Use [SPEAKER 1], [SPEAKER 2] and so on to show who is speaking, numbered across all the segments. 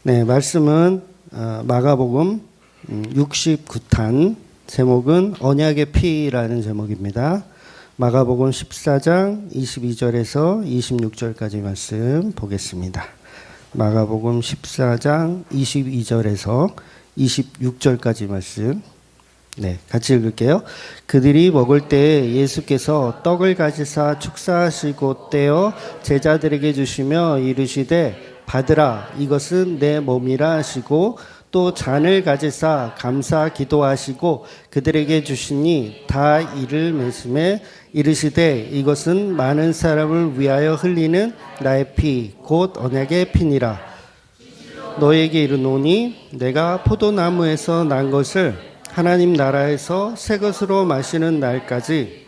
[SPEAKER 1] 네, 말씀은 마가복음 69탄, 제목은 언약의 피라는 제목입니다. 마가복음 14장 22절에서 26절까지 말씀 보겠습니다. 마가복음 14장 22절에서 26절까지 말씀, 네, 같이 읽을게요. 그들이 먹을 때 예수께서 떡을 가지사 축사하시고 떼어 제자들에게 주시며 이르시되 받으라, 이것은 내 몸이라 하시고 또 잔을 가지사 감사 기도하시고 그들에게 주시니 다 이를 메심에 이르시되 이것은 많은 사람을 위하여 흘리는 나의 피 곧 언약의 피니라. 너에게 이르노니 내가 포도나무에서 난 것을 하나님 나라에서 새 것으로 마시는 날까지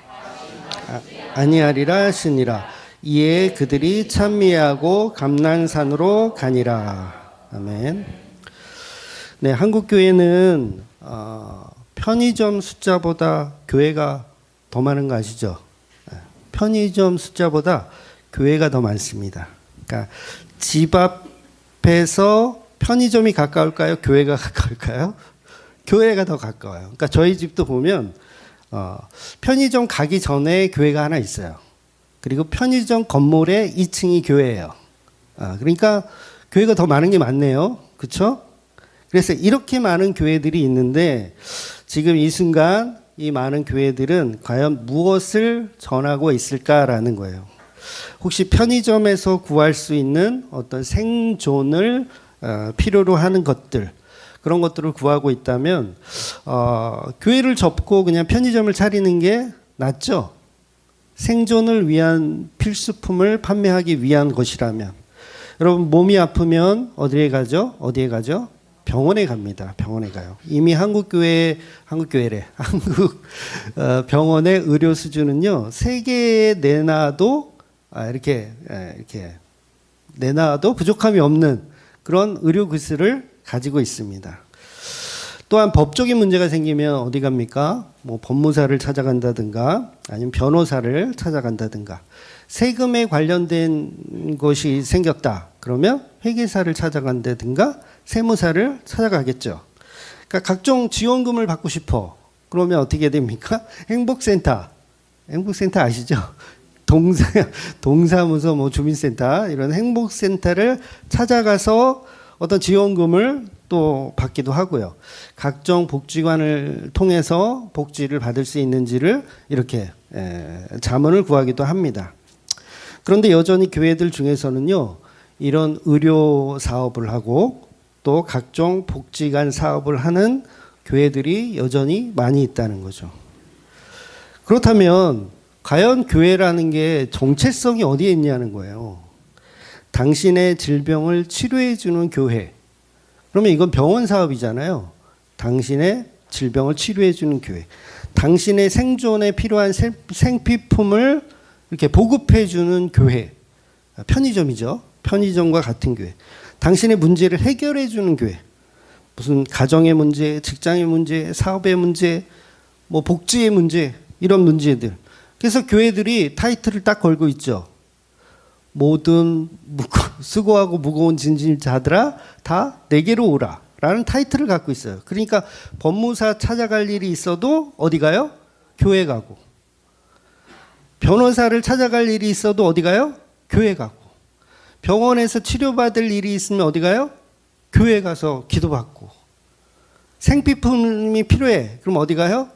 [SPEAKER 1] 아니하리라 하시니라. 이에 그들이 찬미하고 감난산으로 가니라. 아멘. 네, 한국 교회는 편의점 숫자보다 교회가 더 많은 거 아시죠? 편의점 숫자보다 교회가 더 많습니다. 그러니까 집 앞에서 편의점이 가까울까요? 교회가 가까울까요? 교회가 더 가까워요. 그러니까 저희 집도 보면 편의점 가기 전에 교회가 하나 있어요. 그리고 편의점 건물의 2층이 교회예요. 그러니까 교회가 더 많은 게 맞네요. 그렇죠? 그래서 이렇게 많은 교회들이 있는데 지금 이 순간 이 많은 교회들은 과연 무엇을 전하고 있을까라는 거예요. 혹시 편의점에서 구할 수 있는 어떤 생존을 필요로 하는 것들, 그런 것들을 구하고 있다면 교회를 접고 그냥 편의점을 차리는 게 낫죠. 생존을 위한 필수품을 판매하기 위한 것이라면. 여러분, 몸이 아프면 어디에 가죠? 어디에 가죠? 병원에 갑니다. 병원에 가요. 이미 한국 병원의 의료 수준은요, 세계에 내놔도 이렇게 내놔도 부족함이 없는 그런 의료 기술을 가지고 있습니다. 또한 법적인 문제가 생기면 어디 갑니까? 뭐 법무사를 찾아간다든가 아니면 변호사를 찾아간다든가. 세금에 관련된 것이 생겼다. 그러면 회계사를 찾아간다든가 세무사를 찾아가겠죠. 그러니까 각종 지원금을 받고 싶어. 그러면 어떻게 됩니까? 행복센터 아시죠? 동사무소, 뭐 주민센터, 이런 행복센터를 찾아가서 어떤 지원금을 또 받기도 하고요. 각종 복지관을 통해서 복지를 받을 수 있는지를 이렇게 자문을 구하기도 합니다. 그런데 여전히 교회들 중에서는요, 이런 의료 사업을 하고 또 각종 복지관 사업을 하는 교회들이 여전히 많이 있다는 거죠. 그렇다면 과연 교회라는 게 정체성이 어디에 있냐는 거예요. 당신의 질병을 치료해 주는 교회. 그러면 이건 병원 사업이잖아요. 당신의 질병을 치료해 주는 교회. 당신의 생존에 필요한 생필품을 이렇게 보급해 주는 교회. 편의점이죠. 편의점과 같은 교회. 당신의 문제를 해결해 주는 교회. 무슨 가정의 문제, 직장의 문제, 사업의 문제, 뭐 복지의 문제, 이런 문제들. 그래서 교회들이 타이틀을 딱 걸고 있죠. 모든 수고하고 무거운 짐자들아 다 내게로 오라 라는 타이틀을 갖고 있어요. 그러니까 법무사 찾아갈 일이 있어도 어디 가요? 교회 가고. 변호사를 찾아갈 일이 있어도 어디 가요? 교회 가고. 병원에서 치료받을 일이 있으면 어디 가요? 교회 가서 기도받고. 생필품이 필요해. 그럼 어디 가요?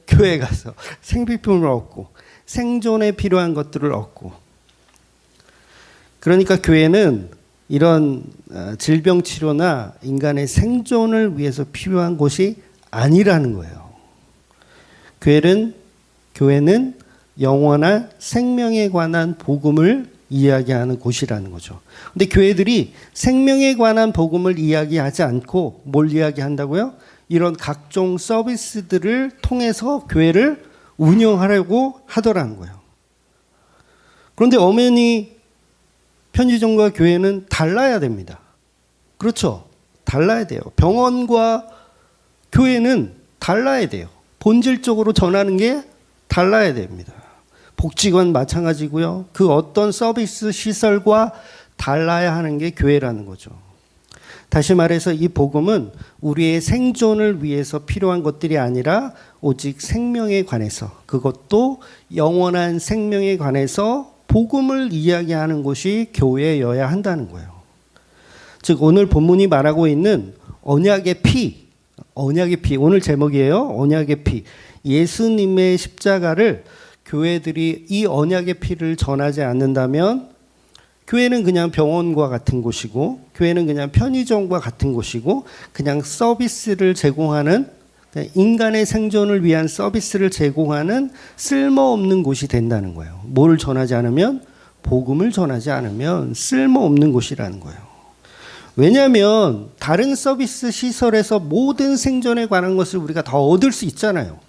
[SPEAKER 1] 교회 가서 생필품을 얻고 생존에 필요한 것들을 얻고. 그러니까 교회는 이런 질병 치료나 인간의 생존을 위해서 필요한 곳이 아니라는 거예요. 교회는 영원한 생명에 관한 복음을 이야기하는 곳이라는 거죠. 근데 교회들이 생명에 관한 복음을 이야기하지 않고 뭘 이야기한다고요? 이런 각종 서비스들을 통해서 교회를 운영하려고 하더라는 거예요. 그런데 엄연히 편의점과 교회는 달라야 됩니다. 그렇죠? 달라야 돼요. 병원과 교회는 달라야 돼요. 본질적으로 전하는 게 달라야 됩니다. 복지관 마찬가지고요. 그 어떤 서비스 시설과 달라야 하는 게 교회라는 거죠. 다시 말해서 이 복음은 우리의 생존을 위해서 필요한 것들이 아니라 오직 생명에 관해서, 그것도 영원한 생명에 관해서 복음을 이야기하는 곳이 교회여야 한다는 거예요. 즉 오늘 본문이 말하고 있는 언약의 피, 오늘 제목이에요. 언약의 피. 예수님의 십자가를 교회들이 이 언약의 피를 전하지 않는다면 교회는 그냥 병원과 같은 곳이고, 교회는 그냥 편의점과 같은 곳이고, 그냥 서비스를 제공하는, 인간의 생존을 위한 서비스를 제공하는 쓸모없는 곳이 된다는 거예요. 뭘 전하지 않으면? 복음을 전하지 않으면 쓸모없는 곳이라는 거예요. 왜냐하면 다른 서비스 시설에서 모든 생존에 관한 것을 우리가 다 얻을 수 있잖아요.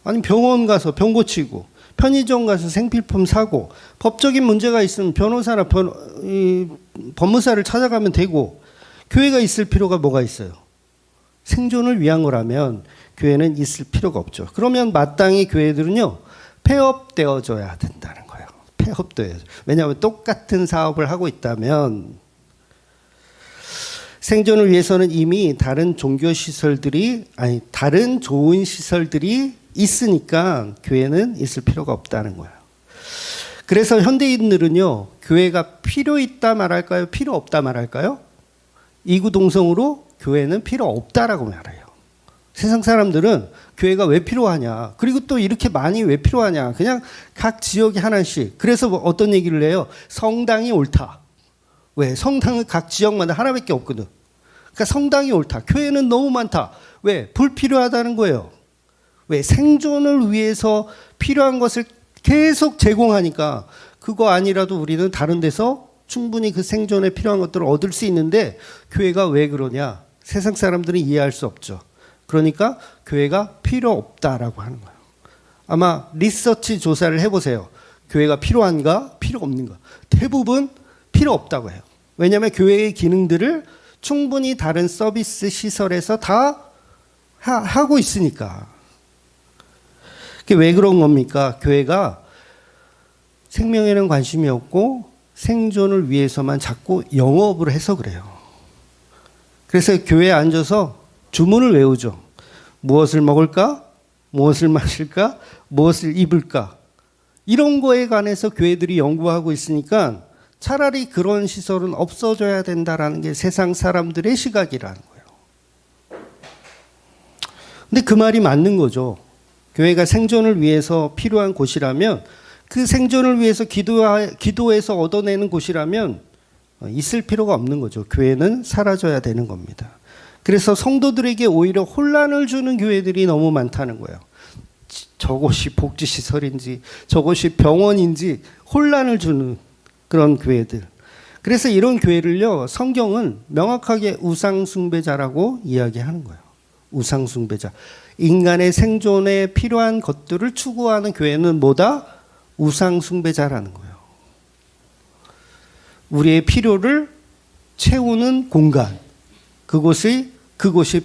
[SPEAKER 1] 아니 병원 가서 병 고치고, 편의점 가서 생필품 사고, 법적인 문제가 있으면 변호사나 법무사를 찾아가면 되고, 교회가 있을 필요가 뭐가 있어요? 생존을 위한 거라면 교회는 있을 필요가 없죠. 그러면 마땅히 교회들은요, 폐업되어져야 된다는 거예요. 폐업되어져. 왜냐하면 똑같은 사업을 하고 있다면 생존을 위해서는 이미 다른 다른 좋은 시설들이 있으니까 교회는 있을 필요가 없다는 거예요. 그래서 현대인들은요, 교회가 필요 있다 말할까요? 필요 없다 말할까요? 이구동성으로 교회는 필요 없다라고 말해요. 세상 사람들은 교회가 왜 필요하냐, 그리고 또 이렇게 많이 왜 필요하냐, 그냥 각 지역에 하나씩. 그래서 어떤 얘기를 해요? 성당이 옳다. 왜? 성당은 각 지역마다 하나밖에 없거든. 그러니까 성당이 옳다. 교회는 너무 많다. 왜? 불필요하다는 거예요. 왜? 생존을 위해서 필요한 것을 계속 제공하니까 그거 아니라도 우리는 다른 데서 충분히 그 생존에 필요한 것들을 얻을 수 있는데 교회가 왜 그러냐? 세상 사람들은 이해할 수 없죠. 그러니까 교회가 필요 없다라고 하는 거예요. 아마 리서치 조사를 해보세요. 교회가 필요한가? 필요 없는가? 대부분 필요 없다고 해요. 왜냐하면 교회의 기능들을 충분히 다른 서비스 시설에서 다 하고 있으니까. 그게 왜 그런 겁니까? 교회가 생명에는 관심이 없고 생존을 위해서만 자꾸 영업을 해서 그래요. 그래서 교회에 앉아서 주문을 외우죠. 무엇을 먹을까? 무엇을 마실까? 무엇을 입을까? 이런 거에 관해서 교회들이 연구하고 있으니까 차라리 그런 시설은 없어져야 된다라는 게 세상 사람들의 시각이라는 거예요. 근데 그 말이 맞는 거죠. 교회가 생존을 위해서 필요한 곳이라면, 그 생존을 위해서 기도해서 얻어내는 곳이라면 있을 필요가 없는 거죠. 교회는 사라져야 되는 겁니다. 그래서 성도들에게 오히려 혼란을 주는 교회들이 너무 많다는 거예요. 저곳이 복지시설인지 저곳이 병원인지 혼란을 주는 그런 교회들. 그래서 이런 교회를요, 성경은 명확하게 우상숭배자라고 이야기하는 거예요. 우상숭배자. 인간의 생존에 필요한 것들을 추구하는 교회는 뭐다? 우상숭배자라는 거예요. 우리의 필요를 채우는 공간. 그곳이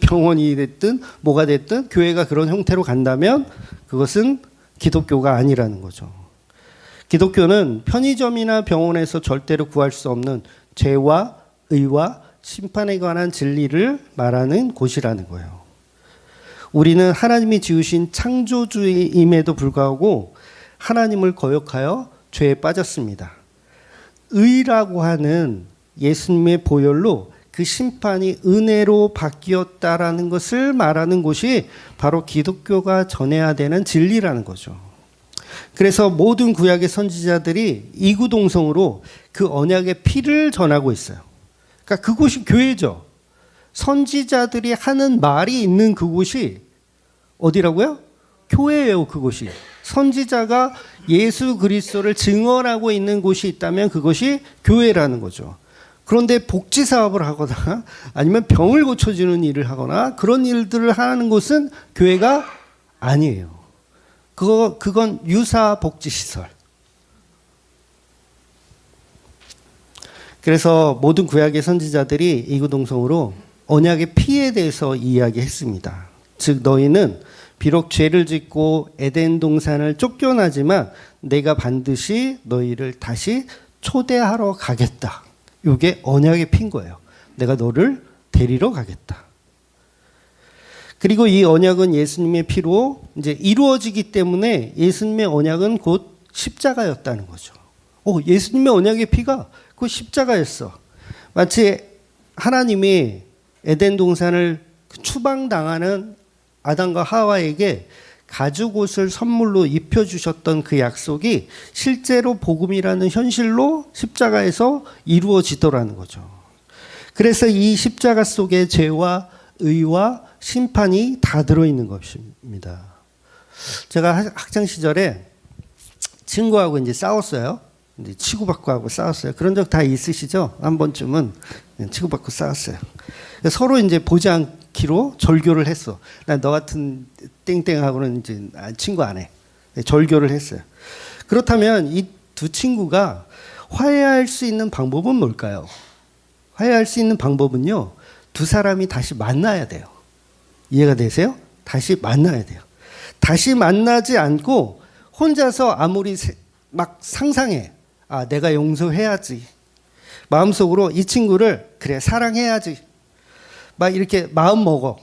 [SPEAKER 1] 병원이 됐든 뭐가 됐든 교회가 그런 형태로 간다면 그것은 기독교가 아니라는 거죠. 기독교는 편의점이나 병원에서 절대로 구할 수 없는 죄와 의와 심판에 관한 진리를 말하는 곳이라는 거예요. 우리는 하나님이 지으신 창조주임에도 불구하고 하나님을 거역하여 죄에 빠졌습니다. 의라고 하는 예수님의 보혈로 그 심판이 은혜로 바뀌었다라는 것을 말하는 곳이 바로 기독교가 전해야 되는 진리라는 거죠. 그래서 모든 구약의 선지자들이 이구동성으로 그 언약의 피를 전하고 있어요. 그러니까 그곳이 교회죠. 선지자들이 하는 말이 있는 그곳이 어디라고요? 교회예요. 그곳이. 선지자가 예수 그리스도를 증언하고 있는 곳이 있다면 그것이 교회라는 거죠. 그런데 복지 사업을 하거나 아니면 병을 고쳐주는 일을 하거나 그런 일들을 하는 곳은 교회가 아니에요. 그건 유사 복지 시설. 그래서 모든 구약의 선지자들이 이구동성으로 언약의 피에 대해서 이야기했습니다. 즉 너희는 비록 죄를 짓고 에덴 동산을 쫓겨나지만 내가 반드시 너희를 다시 초대하러 가겠다. 이게 언약의 피인 거예요. 내가 너를 데리러 가겠다. 그리고 이 언약은 예수님의 피로 이제 이루어지기 때문에 예수님의 언약은 곧 십자가였다는 거죠. 예수님의 언약의 피가 곧 십자가였어. 마치 하나님이 에덴 동산을 추방당하는 아담과 하와에게 가죽옷을 선물로 입혀주셨던 그 약속이 실제로 복음이라는 현실로 십자가에서 이루어지더라는 거죠. 그래서 이 십자가 속에 죄와 의와 심판이 다 들어있는 것입니다. 제가 학창 시절에 친구하고 이제 싸웠어요. 이제 치고받고 하고 싸웠어요. 그런 적 다 있으시죠? 한 번쯤은 치고받고 싸웠어요. 서로 이제 보지 않기로 절교를 했어. 난 너 같은 땡땡하고는 이제 친구 안 해. 절교를 했어요. 그렇다면 이 두 친구가 화해할 수 있는 방법은 뭘까요? 화해할 수 있는 방법은요, 두 사람이 다시 만나야 돼요. 이해가 되세요? 다시 만나야 돼요. 다시 만나지 않고 혼자서 아무리 막 상상해. 내가 용서해야지. 마음속으로 이 친구를 그래 사랑해야지. 막 이렇게 마음 먹어.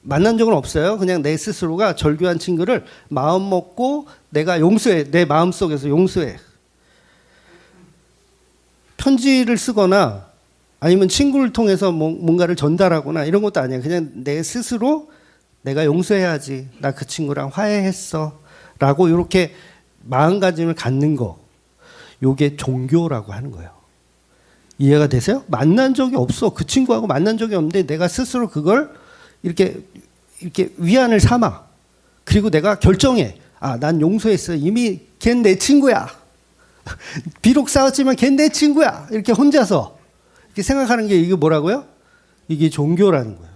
[SPEAKER 1] 만난 적은 없어요. 그냥 내 스스로가 절교한 친구를 마음 먹고 내가 용서해. 내 마음속에서 용서해. 편지를 쓰거나 아니면 친구를 통해서 뭔가를 전달하거나 이런 것도 아니에요. 그냥 내 스스로 내가 용서해야지. 나 그 친구랑 화해했어. 라고 이렇게 마음가짐을 갖는 거. 요게 종교라고 하는 거예요. 이해가 되세요? 만난 적이 없어. 그 친구하고 만난 적이 없는데 내가 스스로 그걸 이렇게 위안을 삼아. 그리고 내가 결정해. 난 용서했어. 이미 걘 내 친구야. 비록 싸웠지만 걘 내 친구야. 이렇게 혼자서 이렇게 생각하는 게 이게 뭐라고요? 이게 종교라는 거예요.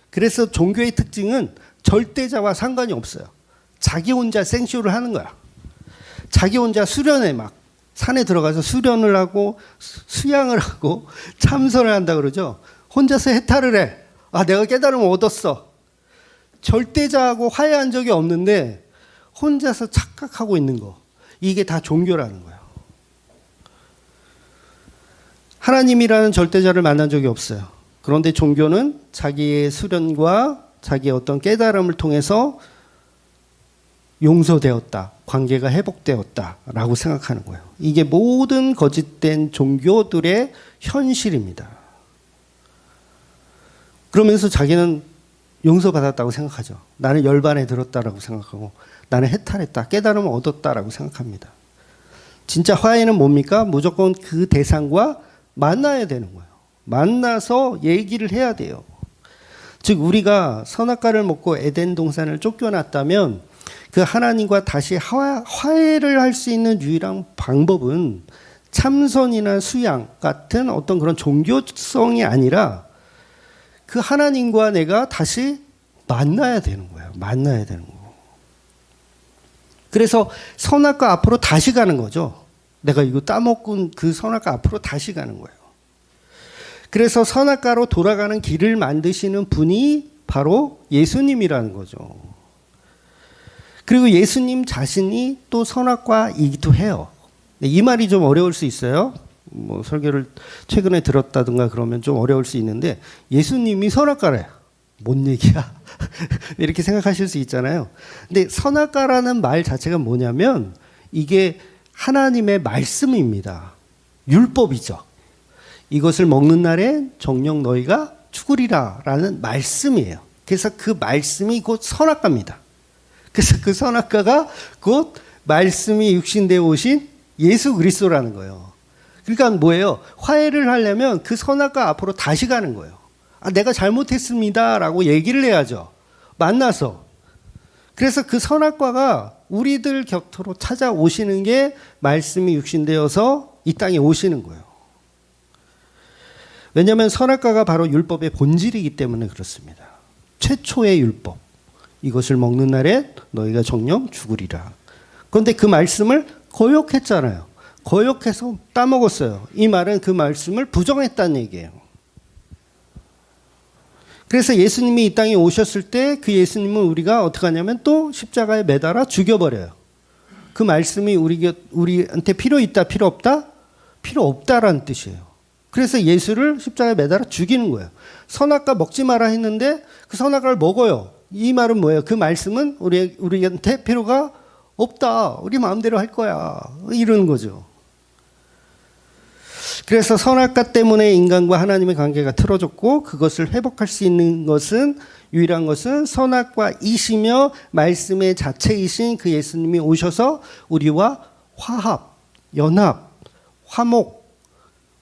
[SPEAKER 1] 그래서 종교의 특징은 절대자와 상관이 없어요. 자기 혼자 생쇼를 하는 거야. 자기 혼자 수련회 막 산에 들어가서 수련을 하고 수양을 하고 참선을 한다 그러죠. 혼자서 해탈을 해. 내가 깨달음을 얻었어. 절대자하고 화해한 적이 없는데 혼자서 착각하고 있는 거. 이게 다 종교라는 거예요. 하나님이라는 절대자를 만난 적이 없어요. 그런데 종교는 자기의 수련과 자기의 어떤 깨달음을 통해서 용서되었다. 관계가 회복되었다라고 생각하는 거예요. 이게 모든 거짓된 종교들의 현실입니다. 그러면서 자기는 용서받았다고 생각하죠. 나는 열반에 들었다라고 생각하고 나는 해탈했다. 깨달음을 얻었다라고 생각합니다. 진짜 화해는 뭡니까? 무조건 그 대상과 만나야 되는 거예요. 만나서 얘기를 해야 돼요. 즉 우리가 선악과를 먹고 에덴 동산을 쫓겨났다면 그 하나님과 다시 화해를 할 수 있는 유일한 방법은 참선이나 수양 같은 어떤 그런 종교성이 아니라 그 하나님과 내가 다시 만나야 되는 거예요. 만나야 되는 거예요. 그래서 선악과 앞으로 다시 가는 거죠. 내가 이거 따먹은 그 선악과 앞으로 다시 가는 거예요. 그래서 선악과로 돌아가는 길을 만드시는 분이 바로 예수님이라는 거죠. 그리고 예수님 자신이 또 선악과이기도 해요. 이 말이 좀 어려울 수 있어요. 설교를 최근에 들었다든가 그러면 좀 어려울 수 있는데 예수님이 선악과래. 뭔 얘기야? 이렇게 생각하실 수 있잖아요. 근데 선악과라는 말 자체가 뭐냐면 이게 하나님의 말씀입니다. 율법이죠. 이것을 먹는 날에 정녕 너희가 죽으리라 라는 말씀이에요. 그래서 그 말씀이 곧 선악과입니다. 그래서 그 선악과가 곧 말씀이 육신되어 오신 예수 그리스도라는 거예요. 그러니까 뭐예요? 화해를 하려면 그 선악과 앞으로 다시 가는 거예요. 내가 잘못했습니다 라고 얘기를 해야죠. 만나서. 그래서 그 선악과가 우리들 곁으로 찾아오시는 게 말씀이 육신되어서 이 땅에 오시는 거예요. 왜냐하면 선악과가 바로 율법의 본질이기 때문에 그렇습니다. 최초의 율법. 이것을 먹는 날에 너희가 정녕 죽으리라. 그런데 그 말씀을 거역했잖아요. 거역해서 따먹었어요. 이 말은 그 말씀을 부정했다는 얘기예요. 그래서 예수님이 이 땅에 오셨을 때 그 예수님은 우리가 어떻게 하냐면 또 십자가에 매달아 죽여버려요. 그 말씀이 우리한테 필요 있다, 필요 없다? 필요 없다라는 뜻이에요. 그래서 예수를 십자가에 매달아 죽이는 거예요. 선악과 먹지 마라 했는데 그 선악과를 먹어요. 이 말은 뭐예요? 그 말씀은 우리한테 필요가 없다. 우리 마음대로 할 거야. 이러는 거죠. 그래서 선악과 때문에 인간과 하나님의 관계가 틀어졌고 그것을 회복할 수 있는 것은 유일한 것은 선악과이시며 말씀의 자체이신 그 예수님이 오셔서 우리와 화합, 연합, 화목,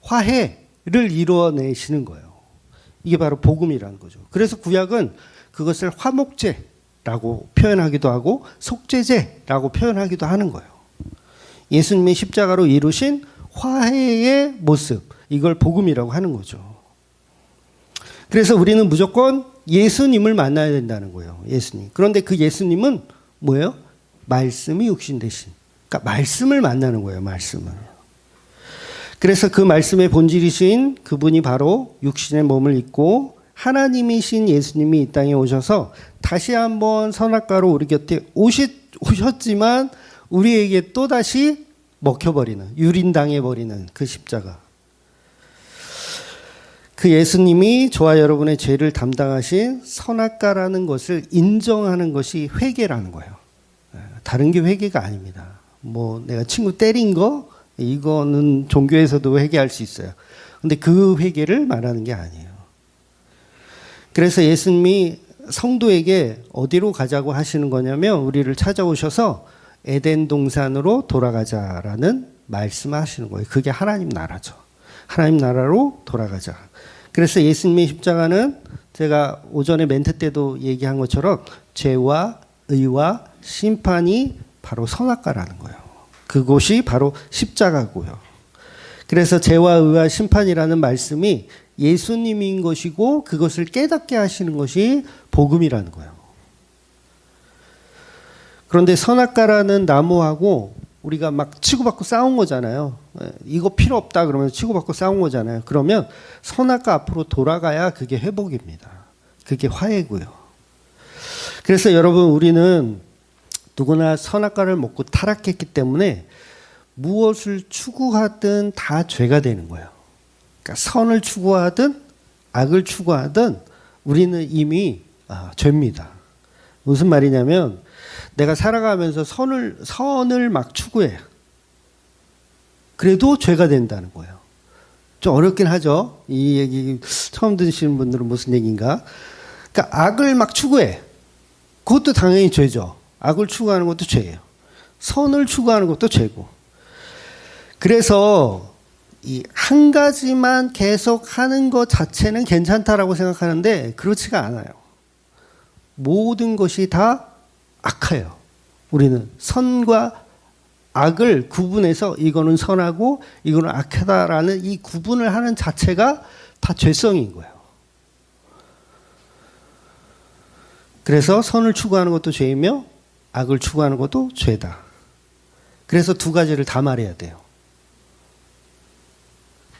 [SPEAKER 1] 화해를 이루어내시는 거예요. 이게 바로 복음이라는 거죠. 그래서 구약은 그것을 화목제라고 표현하기도 하고 속죄제라고 표현하기도 하는 거예요. 예수님의 십자가로 이루신 화해의 모습, 이걸 복음이라고 하는 거죠. 그래서 우리는 무조건 예수님을 만나야 된다는 거예요. 예수님. 그런데 그 예수님은 뭐예요? 말씀이 육신 되신. 그러니까 말씀을 만나는 거예요. 말씀을. 그래서 그 말씀의 본질이신 그분이 바로 육신의 몸을 입고 하나님이신 예수님이 이 땅에 오셔서 다시 한번 선악과로 우리 곁에 오셨지만 우리에게 또다시 먹혀버리는, 유린당해버리는 그 십자가. 그 예수님이 저와 여러분의 죄를 담당하신 선악과라는 것을 인정하는 것이 회개라는 거예요. 다른 게 회개가 아닙니다. 뭐 내가 친구 때린 거 이거는 종교에서도 회개할 수 있어요. 근데 그 회개를 말하는 게 아니에요. 그래서 예수님이 성도에게 어디로 가자고 하시는 거냐면 우리를 찾아오셔서 에덴 동산으로 돌아가자라는 말씀하시는 거예요. 그게 하나님 나라죠. 하나님 나라로 돌아가자. 그래서 예수님의 십자가는 제가 오전에 멘트 때도 얘기한 것처럼 죄와 의와 심판이 바로 선악과라는 거예요. 그곳이 바로 십자가고요. 그래서 죄와 의와 심판이라는 말씀이 예수님인 것이고 그것을 깨닫게 하시는 것이 복음이라는 거예요. 그런데 선악과라는 나무하고 우리가 막 치고받고 싸운 거잖아요. 이거 필요 없다 그러면 치고받고 싸운 거잖아요. 그러면 선악과 앞으로 돌아가야 그게 회복입니다. 그게 화해고요. 그래서 여러분 우리는 누구나 선악과를 먹고 타락했기 때문에 무엇을 추구하든 다 죄가 되는 거예요. 그러니까 선을 추구하든 악을 추구하든 우리는 이미 죄입니다. 무슨 말이냐면 내가 살아가면서 선을 막 추구해. 그래도 죄가 된다는 거예요. 좀 어렵긴 하죠. 이 얘기 처음 들으시는 분들은 무슨 얘기인가? 그러니까 악을 막 추구해. 그것도 당연히 죄죠. 악을 추구하는 것도 죄예요. 선을 추구하는 것도 죄고. 그래서 이 한 가지만 계속 하는 것 자체는 괜찮다라고 생각하는데 그렇지가 않아요. 모든 것이 다 악해요. 우리는 선과 악을 구분해서 이거는 선하고 이거는 악하다라는 이 구분을 하는 자체가 다 죄성인 거예요. 그래서 선을 추구하는 것도 죄이며 악을 추구하는 것도 죄다. 그래서 두 가지를 다 말해야 돼요.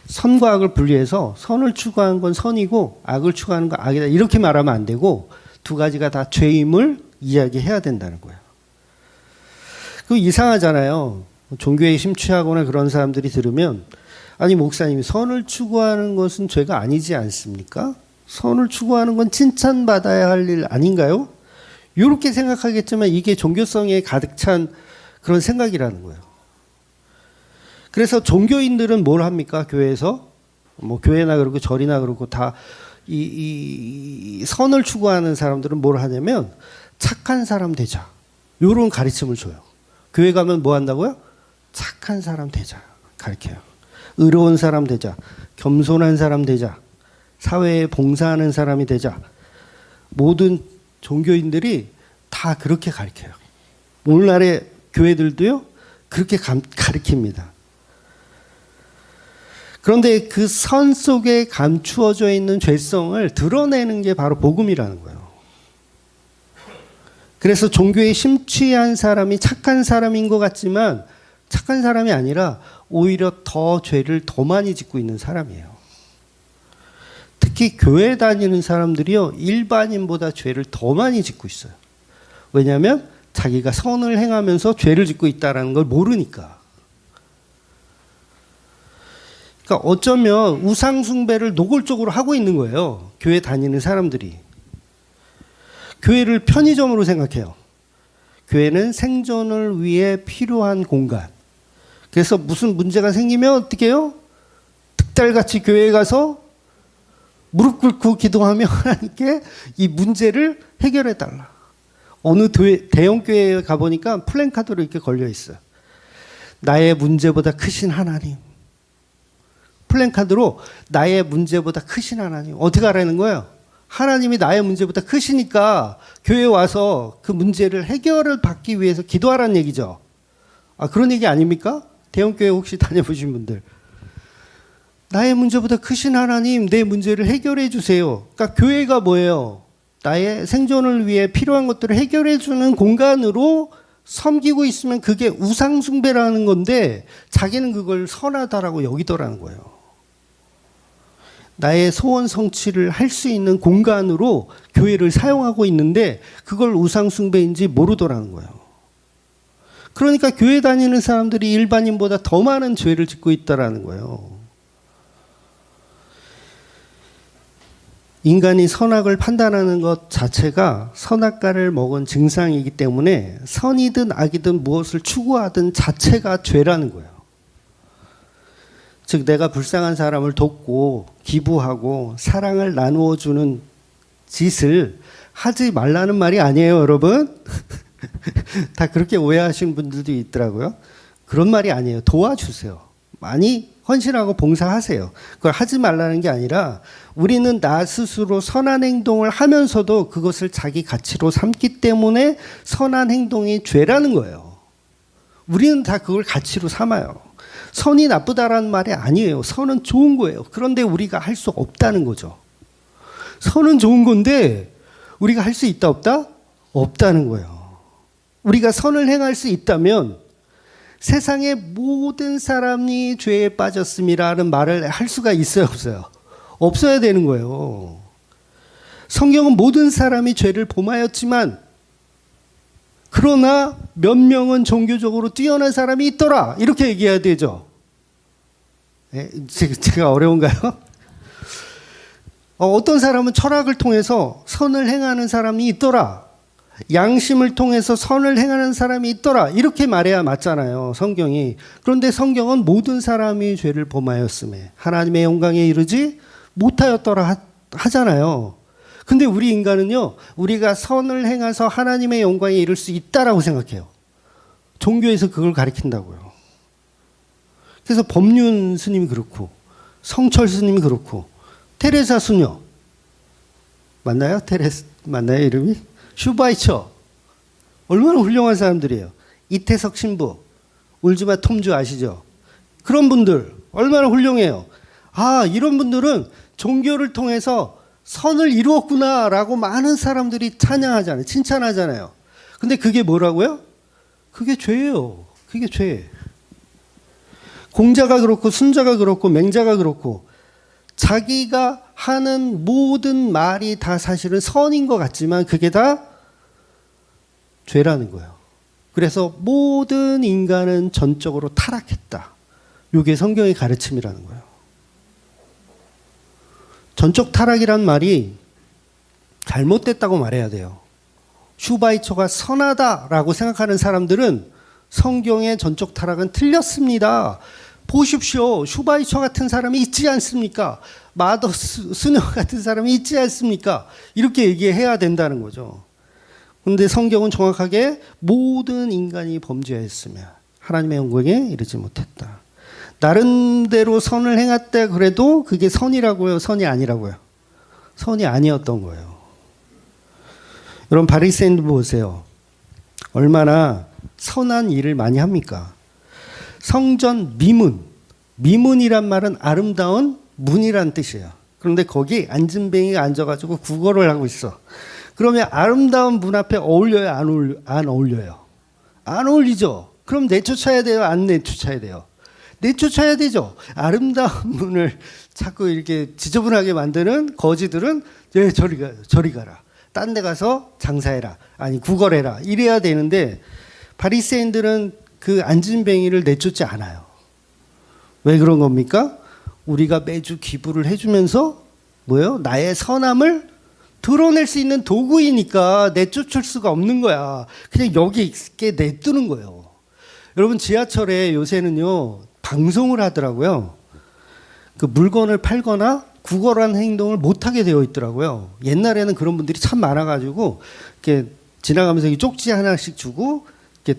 [SPEAKER 1] 선과 악을 분리해서 선을 추구하는 건 선이고 악을 추구하는 건 악이다. 이렇게 말하면 안 되고 두 가지가 다 죄임을 이야기해야 된다는 거예요. 그 이상하잖아요. 종교에 심취하거나 그런 사람들이 들으면 아니 목사님이 선을 추구하는 것은 죄가 아니지 않습니까? 선을 추구하는 건 칭찬받아야 할 일 아닌가요? 이렇게 생각하겠지만 이게 종교성에 가득 찬 그런 생각이라는 거예요. 그래서 종교인들은 뭘 합니까? 교회에서 뭐 교회나 그러고 절이나 그러고 다 이 선을 추구하는 사람들은 뭘 하냐면 착한 사람 되자. 이런 가르침을 줘요. 교회 가면 뭐 한다고요? 착한 사람 되자. 가르쳐요. 의로운 사람 되자. 겸손한 사람 되자. 사회에 봉사하는 사람이 되자. 모든 종교인들이 다 그렇게 가르쳐요. 오늘날의 교회들도요, 그렇게 가르칩니다. 그런데 그 선 속에 감추어져 있는 죄성을 드러내는 게 바로 복음이라는 거예요. 그래서 종교에 심취한 사람이 착한 사람인 것 같지만 착한 사람이 아니라 오히려 더 죄를 더 많이 짓고 있는 사람이에요. 특히 교회 다니는 사람들이요, 일반인보다 죄를 더 많이 짓고 있어요. 왜냐하면 자기가 선을 행하면서 죄를 짓고 있다는 걸 모르니까. 그러니까 어쩌면 우상 숭배를 노골적으로 하고 있는 거예요. 교회 다니는 사람들이. 교회를 편의점으로 생각해요. 교회는 생존을 위해 필요한 공간. 그래서 무슨 문제가 생기면 어떻게 해요? 득달같이 교회에 가서 무릎 꿇고 기도하며 하나님께 이 문제를 해결해 달라. 어느 대형 교회에 가보니까 플랜카드로 이렇게 걸려 있어요. 나의 문제보다 크신 하나님. 플랜카드로 나의 문제보다 크신 하나님. 어떻게 하라는 거예요? 하나님이 나의 문제보다 크시니까 교회에 와서 그 문제를 해결을 받기 위해서 기도하라는 얘기죠. 아, 그런 얘기 아닙니까? 대형교회 혹시 다녀보신 분들. 나의 문제보다 크신 하나님, 내 문제를 해결해 주세요. 그러니까 교회가 뭐예요? 나의 생존을 위해 필요한 것들을 해결해 주는 공간으로 섬기고 있으면 그게 우상숭배라는 건데 자기는 그걸 선하다라고 여기더라는 거예요. 나의 소원 성취를 할 수 있는 공간으로 교회를 사용하고 있는데 그걸 우상숭배인지 모르더라는 거예요. 그러니까 교회 다니는 사람들이 일반인보다 더 많은 죄를 짓고 있다라는 거예요. 인간이 선악을 판단하는 것 자체가 선악과를 먹은 증상이기 때문에 선이든 악이든 무엇을 추구하든 자체가 죄라는 거예요. 즉 내가 불쌍한 사람을 돕고 기부하고 사랑을 나누어 주는 짓을 하지 말라는 말이 아니에요, 여러분. 다 그렇게 오해하시는 분들도 있더라고요. 그런 말이 아니에요. 도와주세요. 많이 헌신하고 봉사하세요. 그걸 하지 말라는 게 아니라 우리는 나 스스로 선한 행동을 하면서도 그것을 자기 가치로 삼기 때문에 선한 행동이 죄라는 거예요. 우리는 다 그걸 가치로 삼아요. 선이 나쁘다라는 말이 아니에요. 선은 좋은 거예요. 그런데 우리가 할 수 없다는 거죠. 선은 좋은 건데 우리가 할 수 있다 없다? 없다는 거예요. 우리가 선을 행할 수 있다면 세상의 모든 사람이 죄에 빠졌음이라는 말을 할 수가 있어요, 없어요? 없어야 되는 거예요. 성경은 모든 사람이 죄를 범하였지만 그러나 몇 명은 종교적으로 뛰어난 사람이 있더라. 이렇게 얘기해야 되죠. 제가 어려운가요? 어떤 사람은 철학을 통해서 선을 행하는 사람이 있더라. 양심을 통해서 선을 행하는 사람이 있더라. 이렇게 말해야 맞잖아요, 성경이. 그런데 성경은 모든 사람이 죄를 범하였음에 하나님의 영광에 이르지 못하였더라 하잖아요. 근데 우리 인간은요, 우리가 선을 행해서 하나님의 영광에 이를 수 있다라고 생각해요. 종교에서 그걸 가르친다고요. 그래서 법륜 스님이 그렇고 성철 스님이 그렇고 테레사 수녀 맞나요? 맞나요, 이름이? 슈바이처 얼마나 훌륭한 사람들이에요. 이태석 신부, 울지마 톰주 아시죠? 그런 분들 얼마나 훌륭해요. 아, 이런 분들은 종교를 통해서 선을 이루었구나라고 많은 사람들이 찬양하잖아요. 칭찬하잖아요. 근데 그게 뭐라고요? 그게 죄예요. 그게 죄. 공자가 그렇고 순자가 그렇고 맹자가 그렇고 자기가 하는 모든 말이 다 사실은 선인 것 같지만 그게 다 죄라는 거예요. 그래서 모든 인간은 전적으로 타락했다. 이게 성경의 가르침이라는 거예요. 전적 타락이란 말이 잘못됐다고 말해야 돼요. 슈바이처가 선하다라고 생각하는 사람들은 성경의 전적 타락은 틀렸습니다. 보십시오. 슈바이처 같은 사람이 있지 않습니까? 마더 스녀 같은 사람이 있지 않습니까? 이렇게 얘기해야 된다는 거죠. 그런데 성경은 정확하게 모든 인간이 범죄했으며 하나님의 영광에 이르지 못했다. 나름대로 선을 행했다 그래도 그게 선이라고요? 선이 아니라고요? 선이 아니었던 거예요. 여러분 바리새인들 보세요. 얼마나 선한 일을 많이 합니까? 성전 미문. 미문이란 말은 아름다운 문이란 뜻이에요. 그런데 거기 앉은뱅이가 앉아가지고 구걸을 하고 있어. 그러면 아름다운 문 앞에 어울려요? 안 어울려요? 안 어울리죠? 그럼 내쫓아야 돼요? 안 내쫓아야 돼요? 내쫓아야 되죠. 아름다운 문을 자꾸 이렇게 지저분하게 만드는 거지들은 예, 저리 가라. 딴 데 가서 장사해라. 아니 구걸해라. 이래야 되는데 바리새인들은 그 앉은뱅이를 내쫓지 않아요. 왜 그런 겁니까? 우리가 매주 기부를 해주면서 뭐예요? 나의 선함을 드러낼 수 있는 도구이니까 내쫓을 수가 없는 거야. 그냥 여기 있게 냅두는 거예요. 여러분 지하철에 요새는요 방송을 하더라고요. 그 물건을 팔거나 구걸하는 행동을 못하게 되어 있더라고요. 옛날에는 그런 분들이 참 많아가지고 이렇게 지나가면서 쪽지 하나씩 주고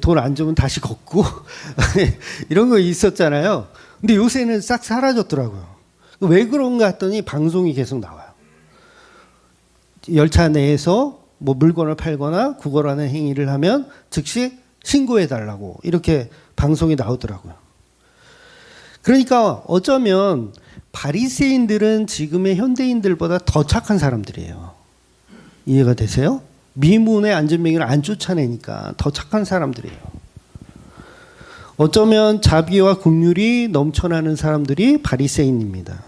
[SPEAKER 1] 돈 안 주면 다시 걷고 이런 거 있었잖아요. 근데 요새는 싹 사라졌더라고요. 왜 그런가 했더니 방송이 계속 나와요. 열차 내에서 뭐 물건을 팔거나 구걸하는 행위를 하면 즉시 신고해 달라고 이렇게 방송이 나오더라고요. 그러니까 어쩌면 바리새인들은 지금의 현대인들보다 더 착한 사람들이에요. 이해가 되세요? 미문의 안전명의를 안 쫓아내니까 더 착한 사람들이에요. 어쩌면 자비와 긍휼이 넘쳐나는 사람들이 바리새인입니다.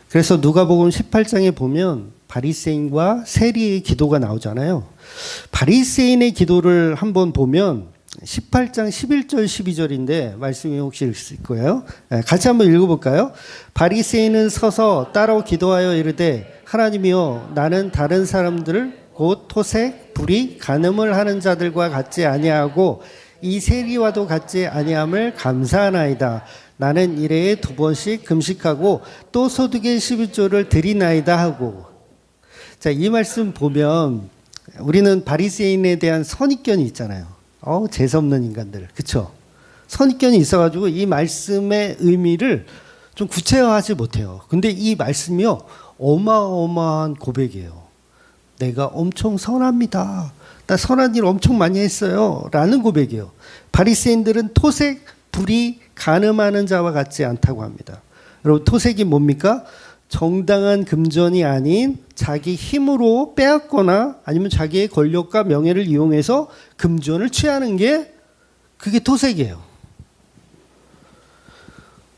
[SPEAKER 1] 그래서 누가복음 18장에 보면 바리새인과 세리의 기도가 나오잖아요. 바리새인의 기도를 한번 보면 18장 11절 12절인데 말씀이 혹시 있을 거예요? 같이 한번 읽어볼까요? 바리새인은 서서 따로 기도하여 이르되 하나님이여 나는 다른 사람들을 곧 토색, 불의, 간음을 하는 자들과 같지 아니하고 이 세리와도 같지 아니함을 감사하나이다. 나는 일회에 2번씩 금식하고 또 소득의 11조를 드리나이다 하고. 자, 이 말씀 보면 우리는 바리새인에 대한 선입견이 있잖아요. 재수없는 인간들, 그렇죠? 선입견이 있어가지고 이 말씀의 의미를 좀 구체화하지 못해요. 근데 이 말씀이요 어마어마한 고백이에요. 내가 엄청 선합니다. 나 선한 일 엄청 많이 했어요. 라는 고백이에요. 바리새인들은 토색, 불의, 간음하는 자와 같지 않다고 합니다. 여러분 토색이 뭡니까? 정당한 금전이 아닌 자기 힘으로 빼앗거나 아니면 자기의 권력과 명예를 이용해서 금전을 취하는 게 그게 토색이에요.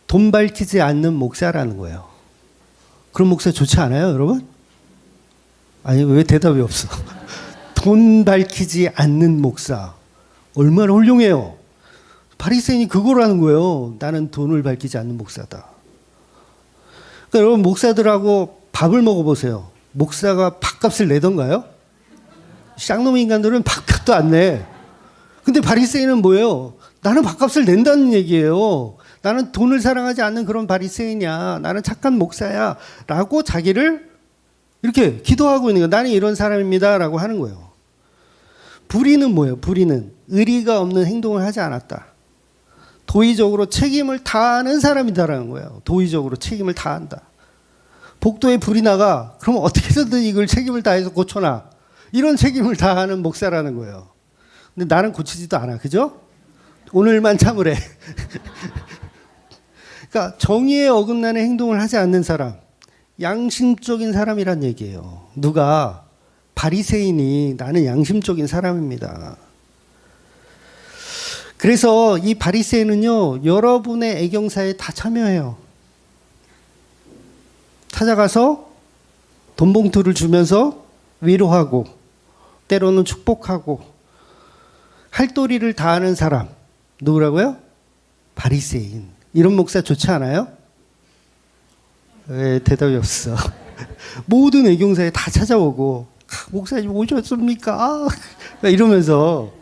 [SPEAKER 1] 돈 밝히지 않는 목사라는 거예요. 그런 목사 좋지 않아요, 여러분? 아니 왜 대답이 없어? 돈 밝히지 않는 목사 얼마나 훌륭해요. 바리새인이 그거라는 거예요. 나는 돈을 밝히지 않는 목사다. 그러니까 여러분 목사들하고 밥을 먹어보세요. 목사가 밥값을 내던가요? 쌍놈 인간들은 밥값도 안 내. 근데 바리새인은 뭐예요? 나는 밥값을 낸다는 얘기예요. 나는 돈을 사랑하지 않는 그런 바리새인이야. 나는 착한 목사야. 라고 자기를 이렇게 기도하고 있는 거예요. 나는 이런 사람입니다. 라고 하는 거예요. 불의는 뭐예요? 불의는 의리가 없는 행동을 하지 않았다. 도의적으로 책임을 다하는 사람이다라는 거예요. 도의적으로 책임을 다한다. 복도에 불이 나가 그럼 어떻게 해서든 이걸 책임을 다해서 고쳐놔. 이런 책임을 다하는 목사라는 거예요. 근데 나는 고치지도 않아. 그죠? 오늘만 참으래. 그러니까 정의에 어긋나는 행동을 하지 않는 사람. 양심적인 사람이란 얘기예요. 누가? 바리새인이 나는 양심적인 사람입니다. 그래서 이 바리새인은요 여러분의 애경사에 다 참여해요. 찾아가서 돈 봉투를 주면서 위로하고 때로는 축복하고 할도리를 다하는 사람 누구라고요? 바리새인. 이런 목사 좋지 않아요? 왜 대답이 없어? 모든 애경사에 다 찾아오고 목사님 오셨습니까? 이러면서